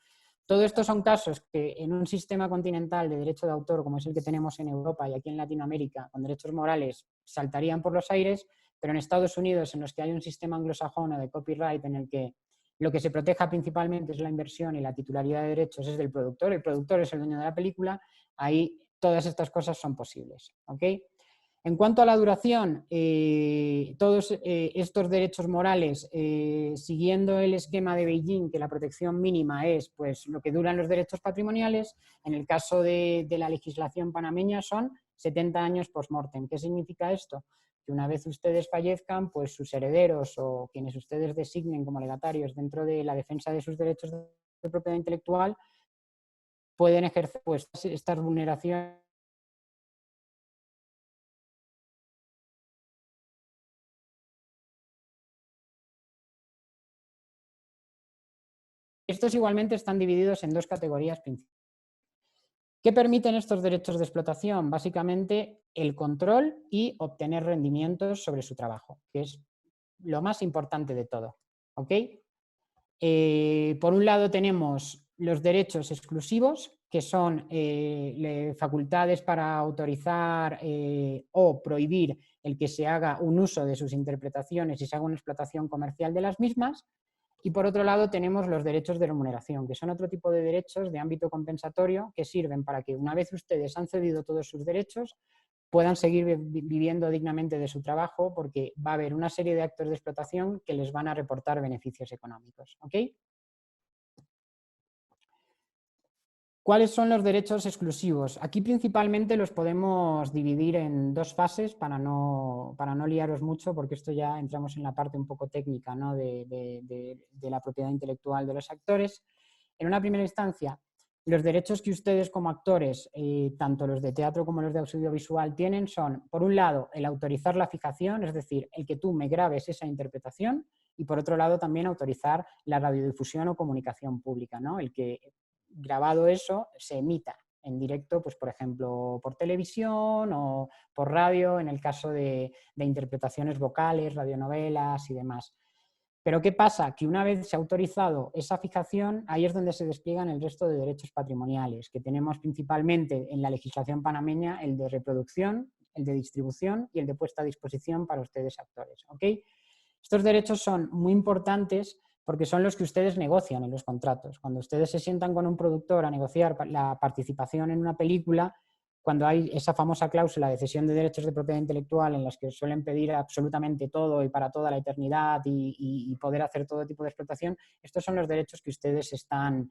Todo esto son casos que en un sistema continental de derecho de autor, como es el que tenemos en Europa y aquí en Latinoamérica, con derechos morales, saltarían por los aires, pero en Estados Unidos, en los que hay un sistema anglosajón de copyright en el que lo que se proteja principalmente es la inversión y la titularidad de derechos es del productor, el productor es el dueño de la película, ahí todas estas cosas son posibles, ¿ok? En cuanto a la duración, todos estos derechos morales, siguiendo el esquema de Beijing, que la protección mínima es pues, lo que duran los derechos patrimoniales, en el caso de la legislación panameña son 70 años post-mortem. ¿Qué significa esto? Que una vez ustedes fallezcan, pues sus herederos o quienes ustedes designen como legatarios dentro de la defensa de sus derechos de propiedad intelectual pueden ejercer pues, estas vulneraciones. Estos igualmente están divididos en dos categorías principales. ¿Qué permiten estos derechos de explotación? Básicamente el control y obtener rendimientos sobre su trabajo, que es lo más importante de todo. ¿Ok? Por un lado tenemos los derechos exclusivos, que son facultades para autorizar o prohibir el que se haga un uso de sus interpretaciones y se haga una explotación comercial de las mismas. Y por otro lado tenemos los derechos de remuneración, que son otro tipo de derechos de ámbito compensatorio que sirven para que una vez ustedes han cedido todos sus derechos puedan seguir viviendo dignamente de su trabajo porque va a haber una serie de actos de explotación que les van a reportar beneficios económicos. ¿Ok? ¿Cuáles son los derechos exclusivos? Aquí principalmente los podemos dividir en dos fases para no liaros mucho, porque esto ya entramos en la parte un poco técnica, ¿no? de la propiedad intelectual de los actores. En una primera instancia, los derechos que ustedes como actores, tanto los de teatro como los de audiovisual, tienen son, por un lado, el autorizar la fijación, es decir, el que tú me grabes esa interpretación, y por otro lado también autorizar la radiodifusión o comunicación pública, ¿no? El que grabado eso se emita en directo, pues por ejemplo, por televisión o por radio, en el caso de interpretaciones vocales, radionovelas y demás. Pero ¿qué pasa? Que una vez se ha autorizado esa fijación, ahí es donde se despliegan el resto de derechos patrimoniales, que tenemos principalmente en la legislación panameña el de reproducción, el de distribución y el de puesta a disposición para ustedes actores. ¿Ok? Estos derechos son muy importantes porque son los que ustedes negocian en los contratos. Cuando ustedes se sientan con un productor a negociar la participación en una película, cuando hay esa famosa cláusula de cesión de derechos de propiedad intelectual en las que suelen pedir absolutamente todo y para toda la eternidad y poder hacer todo tipo de explotación, estos son los derechos que ustedes están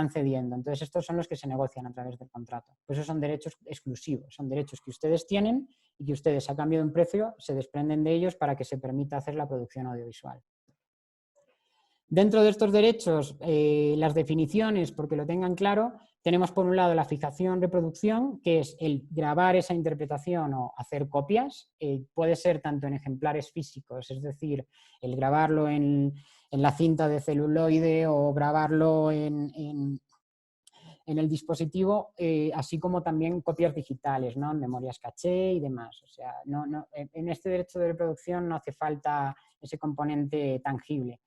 cediendo. Entonces, estos son los que se negocian a través del contrato. Pues esos son derechos exclusivos, son derechos que ustedes tienen y que ustedes, a cambio de un precio, se desprenden de ellos para que se permita hacer la producción audiovisual. Dentro de estos derechos, las definiciones, porque lo tengan claro, tenemos por un lado la fijación-reproducción, que es el grabar esa interpretación o hacer copias. Puede ser tanto en ejemplares físicos, es decir, el grabarlo en la cinta de celuloide o grabarlo en el dispositivo, así como también copias digitales, ¿no? En memorias caché y demás. O sea, en este derecho de reproducción no hace falta ese componente tangible.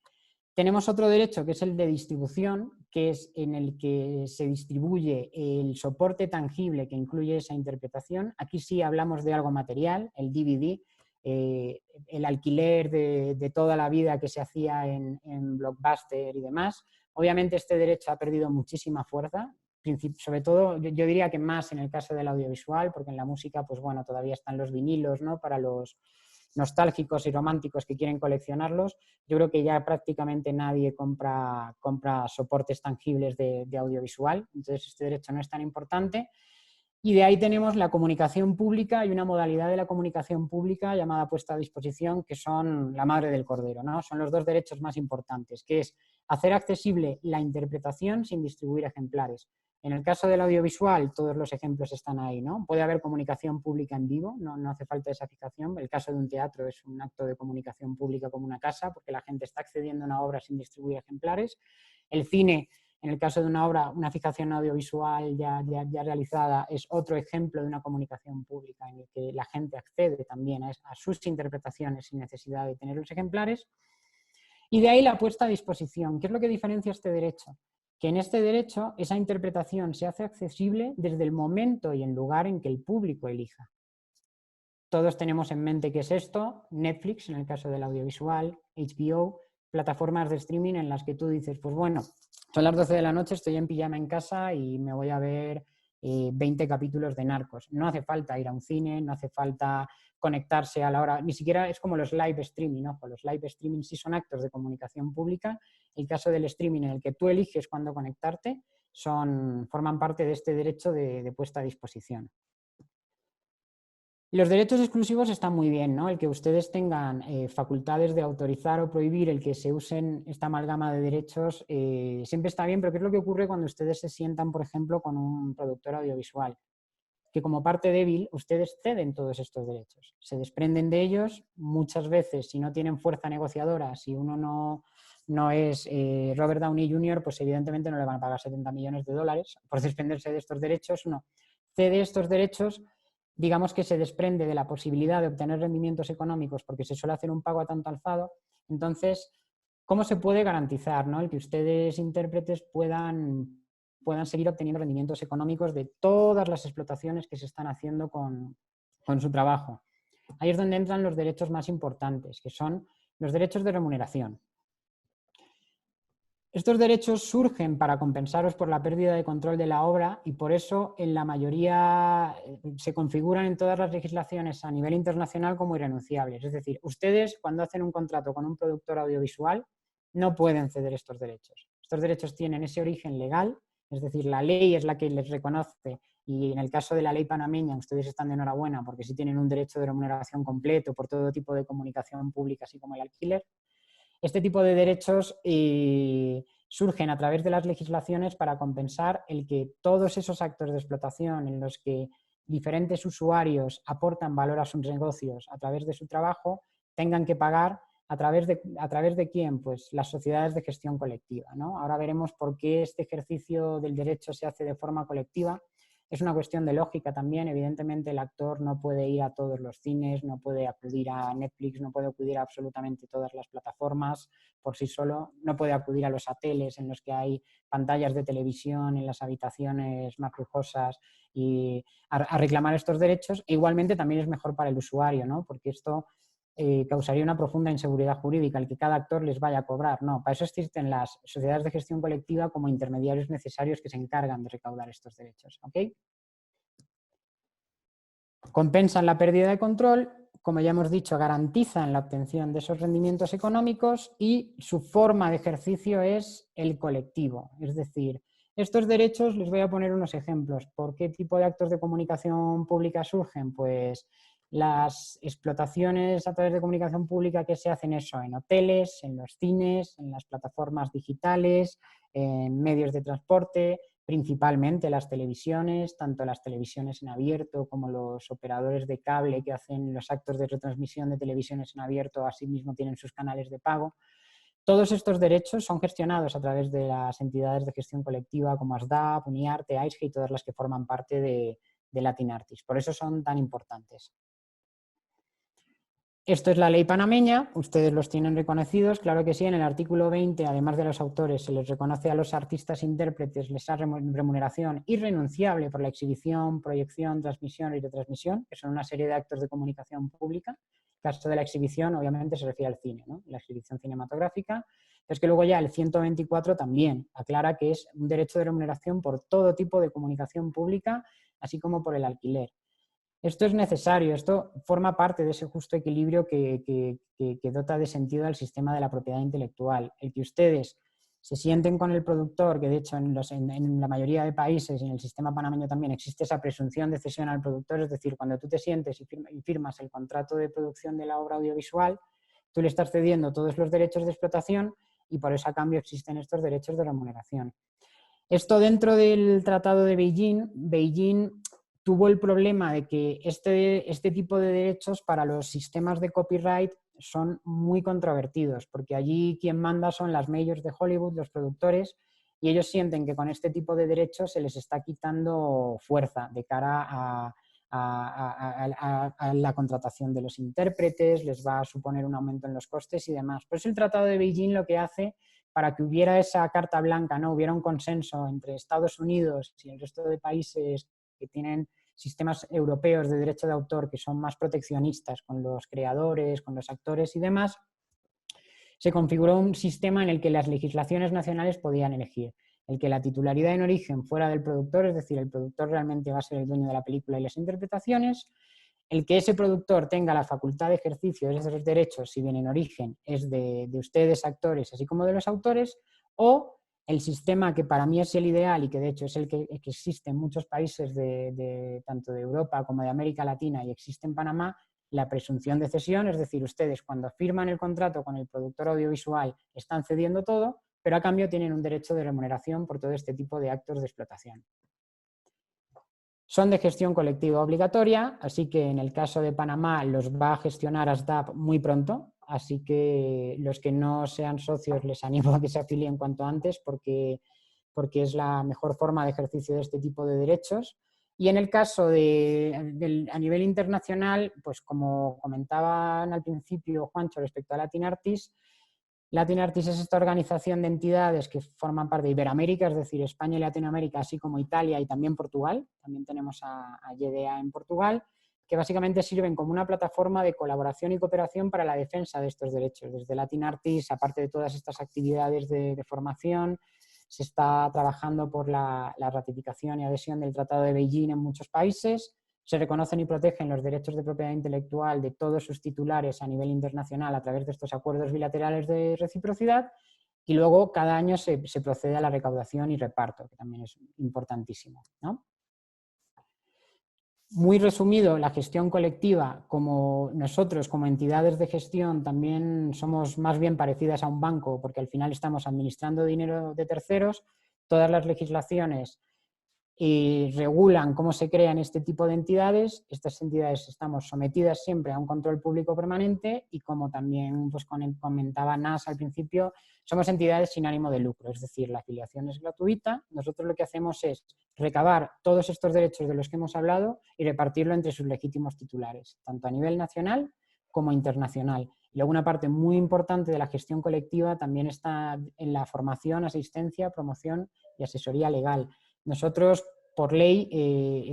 Tenemos otro derecho que es el de distribución, que es en el que se distribuye el soporte tangible que incluye esa interpretación. Aquí sí hablamos de algo material, el DVD, el alquiler de toda la vida que se hacía en Blockbuster y demás. Obviamente este derecho ha perdido muchísima fuerza, sobre todo yo diría que más en el caso del audiovisual, porque en la música pues bueno, todavía están los vinilos, ¿no? Para los nostálgicos y románticos que quieren coleccionarlos. Yo creo que ya prácticamente nadie compra soportes tangibles de audiovisual, entonces este derecho no es tan importante. Y de ahí tenemos la comunicación pública y una modalidad de la comunicación pública llamada puesta a disposición, que son la madre del cordero, ¿no? Son los dos derechos más importantes, que es hacer accesible la interpretación sin distribuir ejemplares. En el caso del audiovisual, todos los ejemplos están ahí, ¿no? Puede haber comunicación pública en vivo, no hace falta esa fijación. El caso de un teatro es un acto de comunicación pública como una casa, porque la gente está accediendo a una obra sin distribuir ejemplares. El cine, En el caso de una obra, una fijación audiovisual ya realizada es otro ejemplo de una comunicación pública en el que la gente accede también a sus interpretaciones sin necesidad de tener los ejemplares. Y de ahí la puesta a disposición. ¿Qué es lo que diferencia este derecho? Que en este derecho esa interpretación se hace accesible desde el momento y el lugar en que el público elija. Todos tenemos en mente qué es esto: Netflix, en el caso del audiovisual, HBO, plataformas de streaming en las que tú dices, pues bueno, son las 12 de la noche, estoy en pijama en casa y me voy a ver 20 capítulos de Narcos. No hace falta ir a un cine, no hace falta conectarse a la hora, ni siquiera es como los live streaming, ojo, los live streaming sí son actos de comunicación pública. El caso del streaming en el que tú eliges cuándo conectarte forman parte de este derecho de puesta a disposición. Los derechos exclusivos están muy bien, ¿no? El que ustedes tengan facultades de autorizar o prohibir el que se usen esta amalgama de derechos siempre está bien, pero ¿qué es lo que ocurre cuando ustedes se sientan, por ejemplo, con un productor audiovisual? Que como parte débil ustedes ceden todos estos derechos, se desprenden de ellos muchas veces. Si no tienen fuerza negociadora, si uno no es Robert Downey Jr., pues evidentemente no le van a pagar 70 millones de dólares por desprenderse de estos derechos. No, cede estos derechos, digamos que se desprende de la posibilidad de obtener rendimientos económicos porque se suele hacer un pago a tanto alzado. Entonces, ¿cómo se puede garantizar, ¿no?, el que ustedes, intérpretes, puedan seguir obteniendo rendimientos económicos de todas las explotaciones que se están haciendo con su trabajo? Ahí es donde entran los derechos más importantes, que son los derechos de remuneración. Estos derechos surgen para compensaros por la pérdida de control de la obra y por eso en la mayoría se configuran en todas las legislaciones a nivel internacional como irrenunciables. Es decir, ustedes cuando hacen un contrato con un productor audiovisual no pueden ceder estos derechos. Estos derechos tienen ese origen legal, es decir, la ley es la que les reconoce, y en el caso de la ley panameña ustedes están de enhorabuena porque sí tienen un derecho de remuneración completo por todo tipo de comunicación pública, así como el alquiler. Este tipo de derechos surgen a través de las legislaciones para compensar el que todos esos actos de explotación en los que diferentes usuarios aportan valor a sus negocios a través de su trabajo tengan que pagar a través de quién, pues las sociedades de gestión colectiva, ¿no? Ahora veremos por qué este ejercicio del derecho se hace de forma colectiva. Es una cuestión de lógica también. Evidentemente el actor no puede ir a todos los cines, no puede acudir a Netflix, no puede acudir a absolutamente todas las plataformas por sí solo, no puede acudir a los hoteles en los que hay pantallas de televisión en las habitaciones más lujosas y a reclamar estos derechos. E igualmente también es mejor para el usuario, ¿no?, porque esto causaría una profunda inseguridad jurídica el que cada actor les vaya a cobrar. No, para eso existen las sociedades de gestión colectiva como intermediarios necesarios que se encargan de recaudar estos derechos. ¿Okay? Compensan la pérdida de control, como ya hemos dicho, garantizan la obtención de esos rendimientos económicos y su forma de ejercicio es el colectivo. Es decir, estos derechos, les voy a poner unos ejemplos. ¿Por qué tipo de actos de comunicación pública surgen? Pues las explotaciones a través de comunicación pública que se hacen eso en hoteles, en los cines, en las plataformas digitales, en medios de transporte, principalmente las televisiones, tanto las televisiones en abierto como los operadores de cable que hacen los actos de retransmisión de televisiones en abierto, asimismo tienen sus canales de pago. Todos estos derechos son gestionados a través de las entidades de gestión colectiva como ASDAP, Uniarte, AISGE y todas las que forman parte de Latin Artists. Por eso son tan importantes. Esto es la ley panameña, ustedes los tienen reconocidos, claro que sí. En el artículo 20, además de los autores, se les reconoce a los artistas intérpretes esa remuneración irrenunciable por la exhibición, proyección, transmisión y retransmisión, que son una serie de actos de comunicación pública. El caso de la exhibición, obviamente, se refiere al cine, ¿no?, la exhibición cinematográfica. Es que luego ya el 124 también aclara que es un derecho de remuneración por todo tipo de comunicación pública, así como por el alquiler. Esto es necesario, esto forma parte de ese justo equilibrio que dota de sentido al sistema de la propiedad intelectual. El que ustedes se sienten con el productor, que de hecho en la mayoría de países y en el sistema panameño también existe esa presunción de cesión al productor, es decir, cuando tú te sientes y firmas el contrato de producción de la obra audiovisual, tú le estás cediendo todos los derechos de explotación y por eso a cambio existen estos derechos de remuneración. Esto dentro del Tratado de Beijing tuvo el problema de que este tipo de derechos para los sistemas de copyright son muy controvertidos, porque allí quien manda son las majors de Hollywood, los productores, y ellos sienten que con este tipo de derechos se les está quitando fuerza de cara a la contratación de los intérpretes, les va a suponer un aumento en los costes y demás. Por eso el Tratado de Beijing lo que hace, para que hubiera esa carta blanca, ¿no? Hubiera un consenso entre Estados Unidos y el resto de países que tienen sistemas europeos de derecho de autor que son más proteccionistas con los creadores, con los actores y demás, se configuró un sistema en el que las legislaciones nacionales podían elegir el que la titularidad en origen fuera del productor, es decir, el productor realmente va a ser el dueño de la película y las interpretaciones, el que ese productor tenga la facultad de ejercicio de esos derechos, si bien en origen es de ustedes, actores, así como de los autores, o el sistema que para mí es el ideal y que de hecho es el que existe en muchos países tanto de Europa como de América Latina y existe en Panamá, la presunción de cesión, es decir, ustedes cuando firman el contrato con el productor audiovisual están cediendo todo, pero a cambio tienen un derecho de remuneración por todo este tipo de actos de explotación. Son de gestión colectiva obligatoria, así que en el caso de Panamá los va a gestionar ASDAP muy pronto, así que los que no sean socios les animo a que se afilien cuanto antes porque es la mejor forma de ejercicio de este tipo de derechos. Y en el caso a nivel internacional, pues como comentaban al principio Juancho respecto a Latin Artists es esta organización de entidades que forman parte de Iberoamérica, es decir, España y Latinoamérica, así como Italia y también Portugal. También tenemos a YDA en Portugal, que básicamente sirven como una plataforma de colaboración y cooperación para la defensa de estos derechos. Desde Latin Artists, aparte de todas estas actividades de formación, se está trabajando por la ratificación y adhesión del Tratado de Beijing en muchos países. Se reconocen y protegen los derechos de propiedad intelectual de todos sus titulares a nivel internacional a través de estos acuerdos bilaterales de reciprocidad y luego cada año se procede a la recaudación y reparto, que también es importantísimo, ¿no? Muy resumido, la gestión colectiva, como nosotros como entidades de gestión también somos más bien parecidas a un banco porque al final estamos administrando dinero de terceros, todas las legislaciones regulan cómo se crean este tipo de entidades. Estas entidades estamos sometidas siempre a un control público permanente y como también pues, comentaba Nas al principio, somos entidades sin ánimo de lucro, es decir, la afiliación es gratuita. Nosotros lo que hacemos es recabar todos estos derechos de los que hemos hablado y repartirlo entre sus legítimos titulares, tanto a nivel nacional como internacional. Y luego una parte muy importante de la gestión colectiva también está en la formación, asistencia, promoción y asesoría legal. Nosotros, por ley,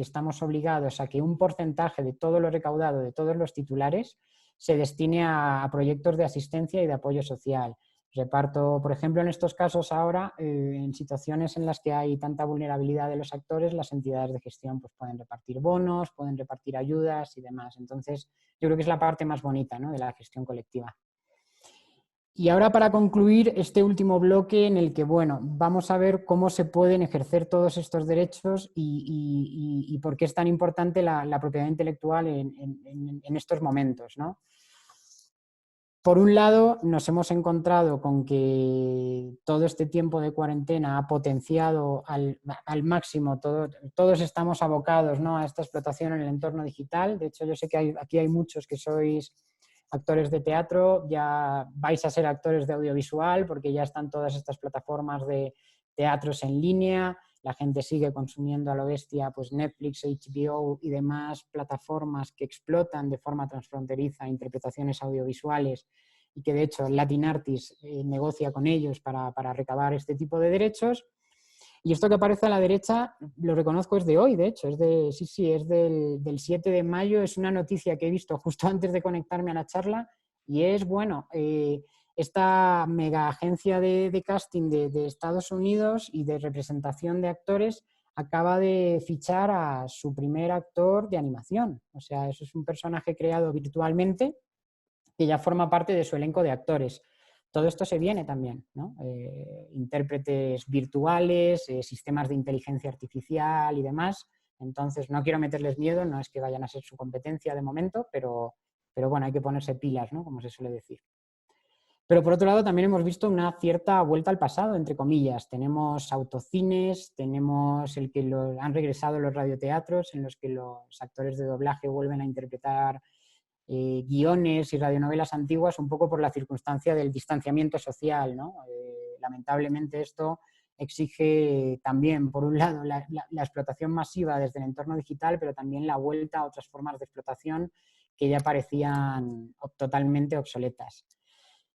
estamos obligados a que un porcentaje de todo lo recaudado de todos los titulares se destine a proyectos de asistencia y de apoyo social. Reparto, por ejemplo, en estos casos ahora, en situaciones en las que hay tanta vulnerabilidad de los actores, las entidades de gestión pues, pueden repartir bonos, pueden repartir ayudas y demás. Entonces, yo creo que es la parte más bonita, ¿no?, de la gestión colectiva. Y ahora para concluir este último bloque en el que, bueno, vamos a ver cómo se pueden ejercer todos estos derechos y por qué es tan importante la propiedad intelectual en estos momentos, ¿no? Por un lado, nos hemos encontrado con que todo este tiempo de cuarentena ha potenciado al máximo, todos estamos abocados, ¿no?, a esta explotación en el entorno digital. De hecho, yo sé que aquí hay muchos que sois actores de teatro, ya vais a ser actores de audiovisual porque ya están todas estas plataformas de teatros en línea, la gente sigue consumiendo a lo bestia pues Netflix, HBO y demás plataformas que explotan de forma transfronteriza interpretaciones audiovisuales y que de hecho Latin Artists negocia con ellos para recabar este tipo de derechos. Y esto que aparece a la derecha, lo reconozco, es de hoy, de hecho, es del 7 de mayo, es una noticia que he visto justo antes de conectarme a la charla y es, bueno, esta mega agencia de casting de Estados Unidos y de representación de actores acaba de fichar a su primer actor de animación. O sea, eso es un personaje creado virtualmente que ya forma parte de su elenco de actores. Todo esto se viene también, ¿no? Intérpretes virtuales, sistemas de inteligencia artificial y demás. Entonces, no quiero meterles miedo, no es que vayan a ser su competencia de momento, pero bueno, hay que ponerse pilas, ¿no?, como se suele decir. Pero por otro lado también hemos visto una cierta vuelta al pasado, entre comillas. Tenemos autocines, tenemos el que han regresado los radioteatros en los que los actores de doblaje vuelven a interpretar guiones y radionovelas antiguas un poco por la circunstancia del distanciamiento social, ¿no? Lamentablemente esto exige también, por un lado, la explotación masiva desde el entorno digital, pero también la vuelta a otras formas de explotación que ya parecían totalmente obsoletas.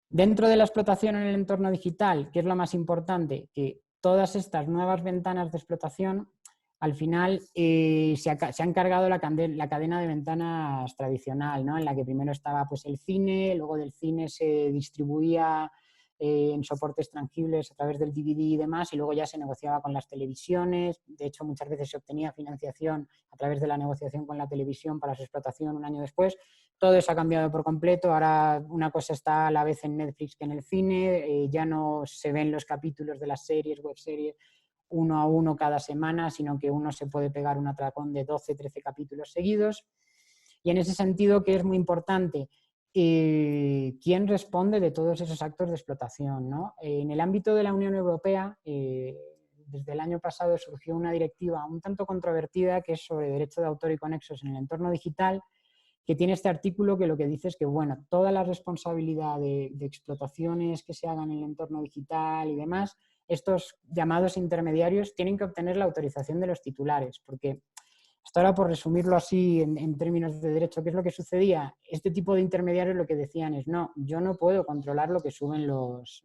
Dentro de la explotación en el entorno digital, ¿qué es lo más importante? Que todas estas nuevas ventanas de explotación, al final se han cargado la cadena de ventanas tradicional, ¿no? En la que primero estaba pues, el cine, luego del cine se distribuía en soportes tangibles a través del DVD y demás, y luego ya se negociaba con las televisiones. De hecho, muchas veces se obtenía financiación a través de la negociación con la televisión para su explotación un año después. Todo eso ha cambiado por completo. Ahora una cosa está a la vez en Netflix que en el cine. Ya no se ven los capítulos de las series, web series, uno a uno cada semana, sino que uno se puede pegar un atracón de 12, 13 capítulos seguidos. Y en ese sentido, que es muy importante, ¿quién responde de todos esos actos de explotación, ¿no? En el ámbito de la Unión Europea, desde el año pasado surgió una directiva un tanto controvertida que es sobre derecho de autor y conexos en el entorno digital, que tiene este artículo que lo que dice es que, bueno, toda la responsabilidad de explotaciones que se hagan en el entorno digital y demás, estos llamados intermediarios tienen que obtener la autorización de los titulares, porque hasta ahora, por resumirlo así en términos de derecho, ¿qué es lo que sucedía? Este tipo de intermediarios lo que decían es, no, yo no puedo controlar lo que suben los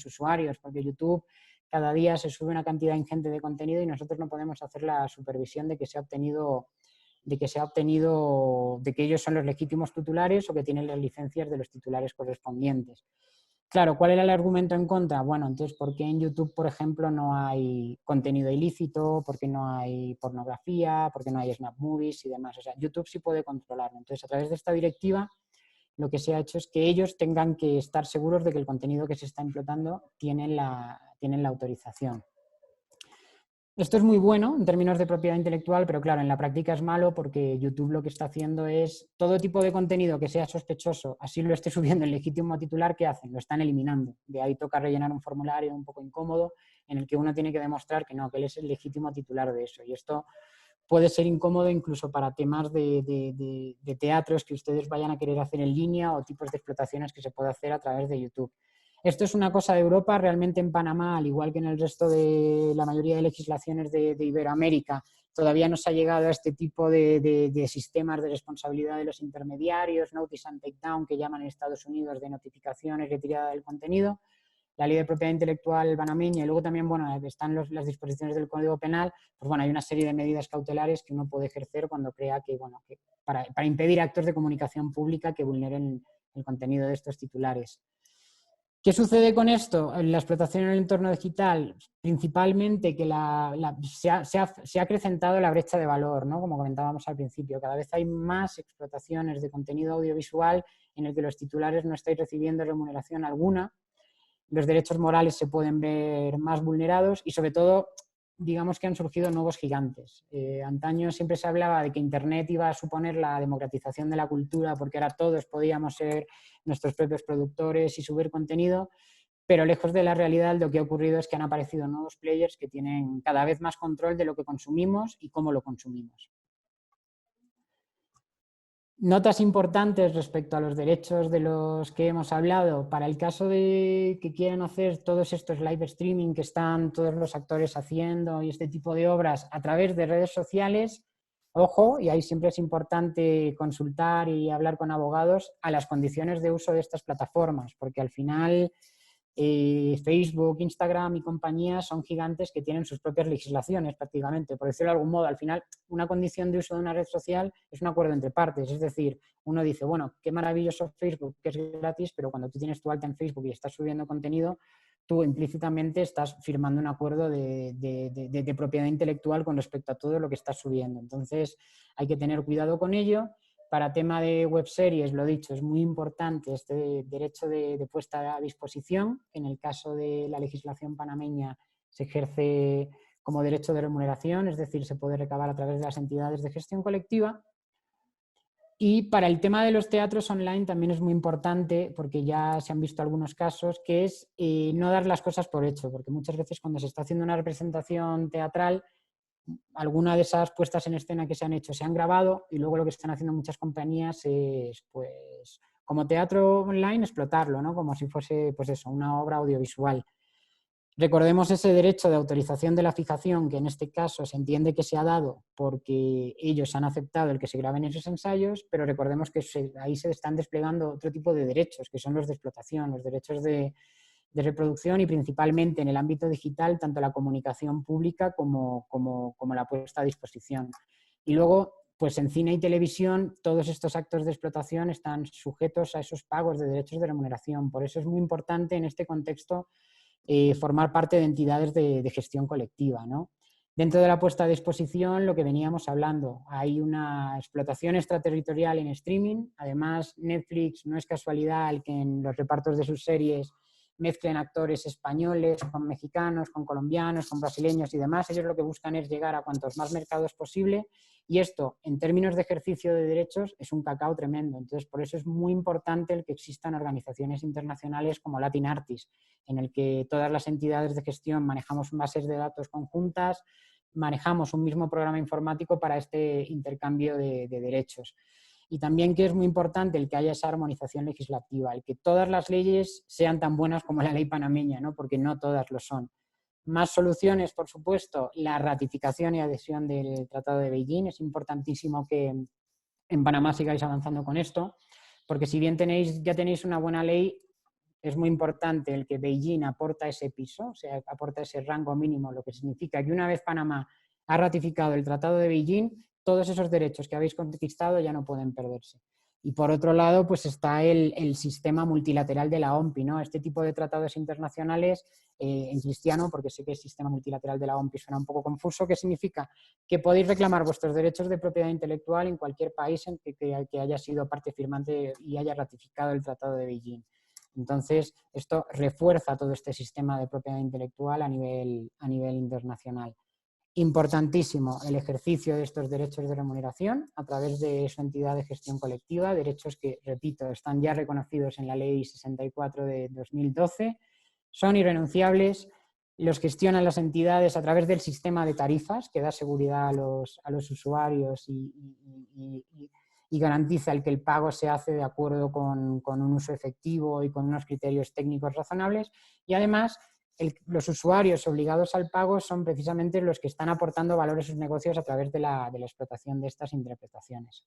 usuarios, porque YouTube cada día se sube una cantidad ingente de contenido y nosotros no podemos hacer la supervisión de que ellos son los legítimos titulares o que tienen las licencias de los titulares correspondientes. Claro, ¿cuál era el argumento en contra? Bueno, entonces, ¿por qué en YouTube, por ejemplo, no hay contenido ilícito? ¿Por qué no hay pornografía? ¿Por qué no hay Snap Movies y demás? O sea, YouTube sí puede controlarlo. Entonces, a través de esta directiva, lo que se ha hecho es que ellos tengan que estar seguros de que el contenido que se está implantando tienen la autorización. Esto es muy bueno en términos de propiedad intelectual, pero claro, en la práctica es malo porque YouTube lo que está haciendo es todo tipo de contenido que sea sospechoso, así lo esté subiendo el legítimo titular, ¿qué hacen? Lo están eliminando. De ahí toca rellenar un formulario un poco incómodo en el que uno tiene que demostrar que no, que él es el legítimo titular de eso. Y esto puede ser incómodo incluso para temas de teatros que ustedes vayan a querer hacer en línea o tipos de explotaciones que se puede hacer a través de YouTube. Esto es una cosa de Europa, realmente en Panamá, al igual que en el resto de la mayoría de legislaciones de Iberoamérica, todavía no se ha llegado a este tipo de sistemas de responsabilidad de los intermediarios, notice and takedown, que llaman en Estados Unidos, de notificación y retirada del contenido. La ley de propiedad intelectual panameña y luego también, bueno, están las disposiciones del Código Penal, pues bueno, hay una serie de medidas cautelares que uno puede ejercer cuando crea que, bueno, que para impedir actos de comunicación pública que vulneren el contenido de estos titulares. ¿Qué sucede con esto? En la explotación en el entorno digital, principalmente que se ha acrecentado la brecha de valor, ¿no? Como comentábamos al principio, cada vez hay más explotaciones de contenido audiovisual en el que los titulares no estáis recibiendo remuneración alguna, los derechos morales se pueden ver más vulnerados y sobre todo, digamos que han surgido nuevos gigantes. Antaño siempre se hablaba de que Internet iba a suponer la democratización de la cultura porque ahora todos podíamos ser nuestros propios productores y subir contenido, pero lejos de la realidad lo que ha ocurrido es que han aparecido nuevos players que tienen cada vez más control de lo que consumimos y cómo lo consumimos. Notas importantes respecto a los derechos de los que hemos hablado. Para el caso de que quieran hacer todos estos live streaming que están todos los actores haciendo y este tipo de obras a través de redes sociales, ojo, y ahí siempre es importante consultar y hablar con abogados a las condiciones de uso de estas plataformas, porque al final Facebook, Instagram y compañía son gigantes que tienen sus propias legislaciones prácticamente. Por decirlo de algún modo, al final una condición de uso de una red social es un acuerdo entre partes. Es decir, uno dice, bueno, qué maravilloso Facebook, que es gratis, pero cuando tú tienes tu alta en Facebook y estás subiendo contenido, tú implícitamente estás firmando un acuerdo de propiedad intelectual con respecto a todo lo que estás subiendo. Entonces hay que tener cuidado con ello. Para tema de webseries, lo dicho, es muy importante este derecho de puesta a disposición. En el caso de la legislación panameña se ejerce como derecho de remuneración, es decir, se puede recabar a través de las entidades de gestión colectiva. Y para el tema de los teatros online también es muy importante, porque ya se han visto algunos casos, que es no dar las cosas por hecho, porque muchas veces cuando se está haciendo una representación teatral, alguna de esas puestas en escena que se han hecho se han grabado y luego lo que están haciendo muchas compañías es, pues, como teatro online, explotarlo, ¿no? Como si fuese, pues eso, una obra audiovisual. Recordemos ese derecho de autorización de la fijación, que en este caso se entiende que se ha dado porque ellos han aceptado el que se graben esos ensayos, pero recordemos que ahí se están desplegando otro tipo de derechos, que son los de explotación, los derechos de reproducción y principalmente en el ámbito digital, tanto la comunicación pública como la puesta a disposición. Y luego, pues en cine y televisión, todos estos actos de explotación están sujetos a esos pagos de derechos de remuneración. Por eso es muy importante en este contexto formar parte de entidades de gestión colectiva, ¿no? Dentro de la puesta a disposición, lo que veníamos hablando, hay una explotación extraterritorial en streaming. Además, Netflix no es casualidad el que en los repartos de sus series mezclen actores españoles con mexicanos, con colombianos, con brasileños y demás. Ellos lo que buscan es llegar a cuantos más mercados posible y esto, en términos de ejercicio de derechos, es un cacao tremendo. Entonces, por eso es muy importante el que existan organizaciones internacionales como Latin Artists, en el que todas las entidades de gestión manejamos bases de datos conjuntas, manejamos un mismo programa informático para este intercambio de derechos. Y también que es muy importante el que haya esa armonización legislativa, el que todas las leyes sean tan buenas como la ley panameña, ¿no? Porque no todas lo son. Más soluciones, por supuesto, la ratificación y adhesión del Tratado de Beijing. Es importantísimo que en Panamá sigáis avanzando con esto, porque si bien ya tenéis una buena ley, es muy importante el que Beijing aporta ese piso, o sea, aporta ese rango mínimo, lo que significa que una vez Panamá ha ratificado el Tratado de Beijing, todos esos derechos que habéis conquistado ya no pueden perderse. Y por otro lado, pues está el sistema multilateral de la OMPI, ¿no? Este tipo de tratados internacionales en cristiano, porque sé que el sistema multilateral de la OMPI suena un poco confuso, que significa que podéis reclamar vuestros derechos de propiedad intelectual en cualquier país en que haya sido parte firmante y haya ratificado el Tratado de Beijing. Entonces, esto refuerza todo este sistema de propiedad intelectual a nivel internacional. Importantísimo el ejercicio de estos derechos de remuneración a través de su entidad de gestión colectiva, derechos que, repito, están ya reconocidos en la Ley 64 de 2012, son irrenunciables, los gestionan las entidades a través del sistema de tarifas que da seguridad a los usuarios y garantiza el que el pago se hace de acuerdo con un uso efectivo y con unos criterios técnicos razonables y además los usuarios obligados al pago son precisamente los que están aportando valor a sus negocios a través de la explotación de estas interpretaciones.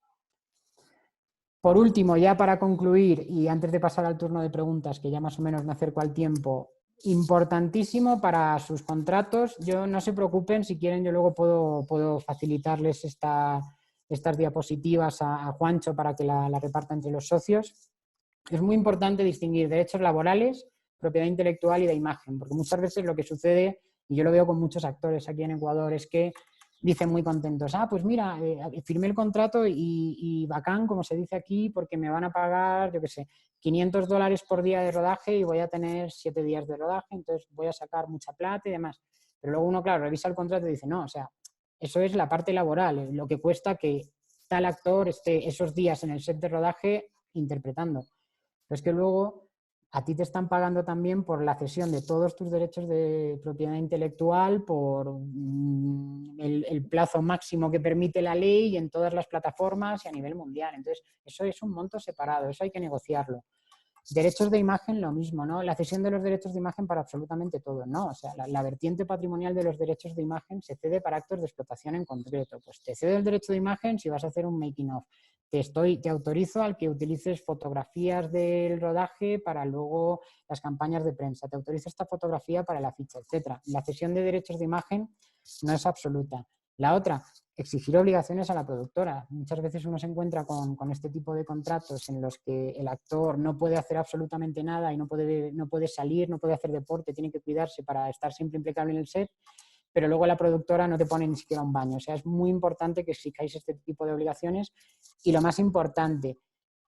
Por último, ya para concluir y antes de pasar al turno de preguntas, que ya más o menos me acerco al tiempo, importantísimo para sus contratos, no se preocupen, si quieren yo luego puedo facilitarles estas diapositivas a Juancho para que la reparta entre los socios. Es muy importante distinguir derechos laborales, propiedad intelectual y de imagen, porque muchas veces lo que sucede, y yo lo veo con muchos actores aquí en Ecuador, es que dicen muy contentos, pues mira, firmé el contrato y bacán, como se dice aquí, porque me van a pagar, yo qué sé, $500 por día de rodaje y voy a tener 7 días de rodaje, entonces voy a sacar mucha plata y demás. Pero luego uno, claro, revisa el contrato y dice, no, o sea, eso es la parte laboral, lo que cuesta que tal actor esté esos días en el set de rodaje interpretando. Pero es que luego a ti te están pagando también por la cesión de todos tus derechos de propiedad intelectual, por el plazo máximo que permite la ley y en todas las plataformas y a nivel mundial. Entonces, eso es un monto separado, eso hay que negociarlo. Derechos de imagen, lo mismo, ¿no? La cesión de los derechos de imagen para absolutamente todo, ¿no? O sea, la vertiente patrimonial de los derechos de imagen se cede para actos de explotación en concreto. Pues te cedo el derecho de imagen si vas a hacer un making of. Te autorizo al que utilices fotografías del rodaje para luego las campañas de prensa. Te autorizo esta fotografía para la ficha, etc. La cesión de derechos de imagen no es absoluta. La otra, exigir obligaciones a la productora. Muchas veces uno se encuentra con este tipo de contratos en los que el actor no puede hacer absolutamente nada y no puede salir, no puede hacer deporte, tiene que cuidarse para estar siempre impecable en el set, pero luego la productora no te pone ni siquiera un baño. O sea, es muy importante que exijáis este tipo de obligaciones y lo más importante,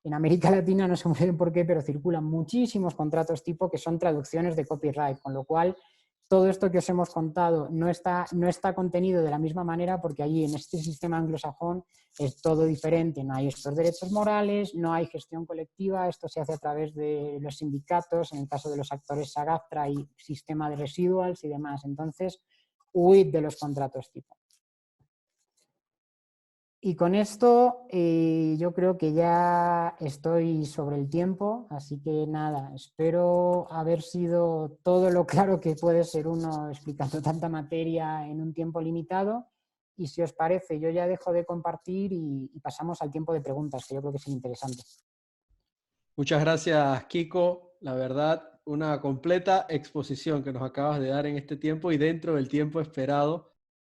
en América Latina no sé muy bien por qué, pero circulan muchísimos contratos tipo que son traducciones de copyright, con lo cual todo esto que os hemos contado no está contenido de la misma manera porque allí en este sistema anglosajón es todo diferente. No hay estos derechos morales, no hay gestión colectiva, esto se hace a través de los sindicatos, en el caso de los actores SAG-AFTRA hay sistema de residuals y demás. Entonces, huid de los contratos tipo. Y con esto yo creo que ya estoy sobre el tiempo, así que nada, espero haber sido todo lo claro que puede ser uno explicando tanta materia en un tiempo limitado. Y si os parece, yo ya dejo de compartir y pasamos al tiempo de preguntas, que yo creo que es interesante. Muchas gracias, Kiko. La verdad, una completa exposición que nos acabas de dar en este tiempo y dentro del tiempo esperado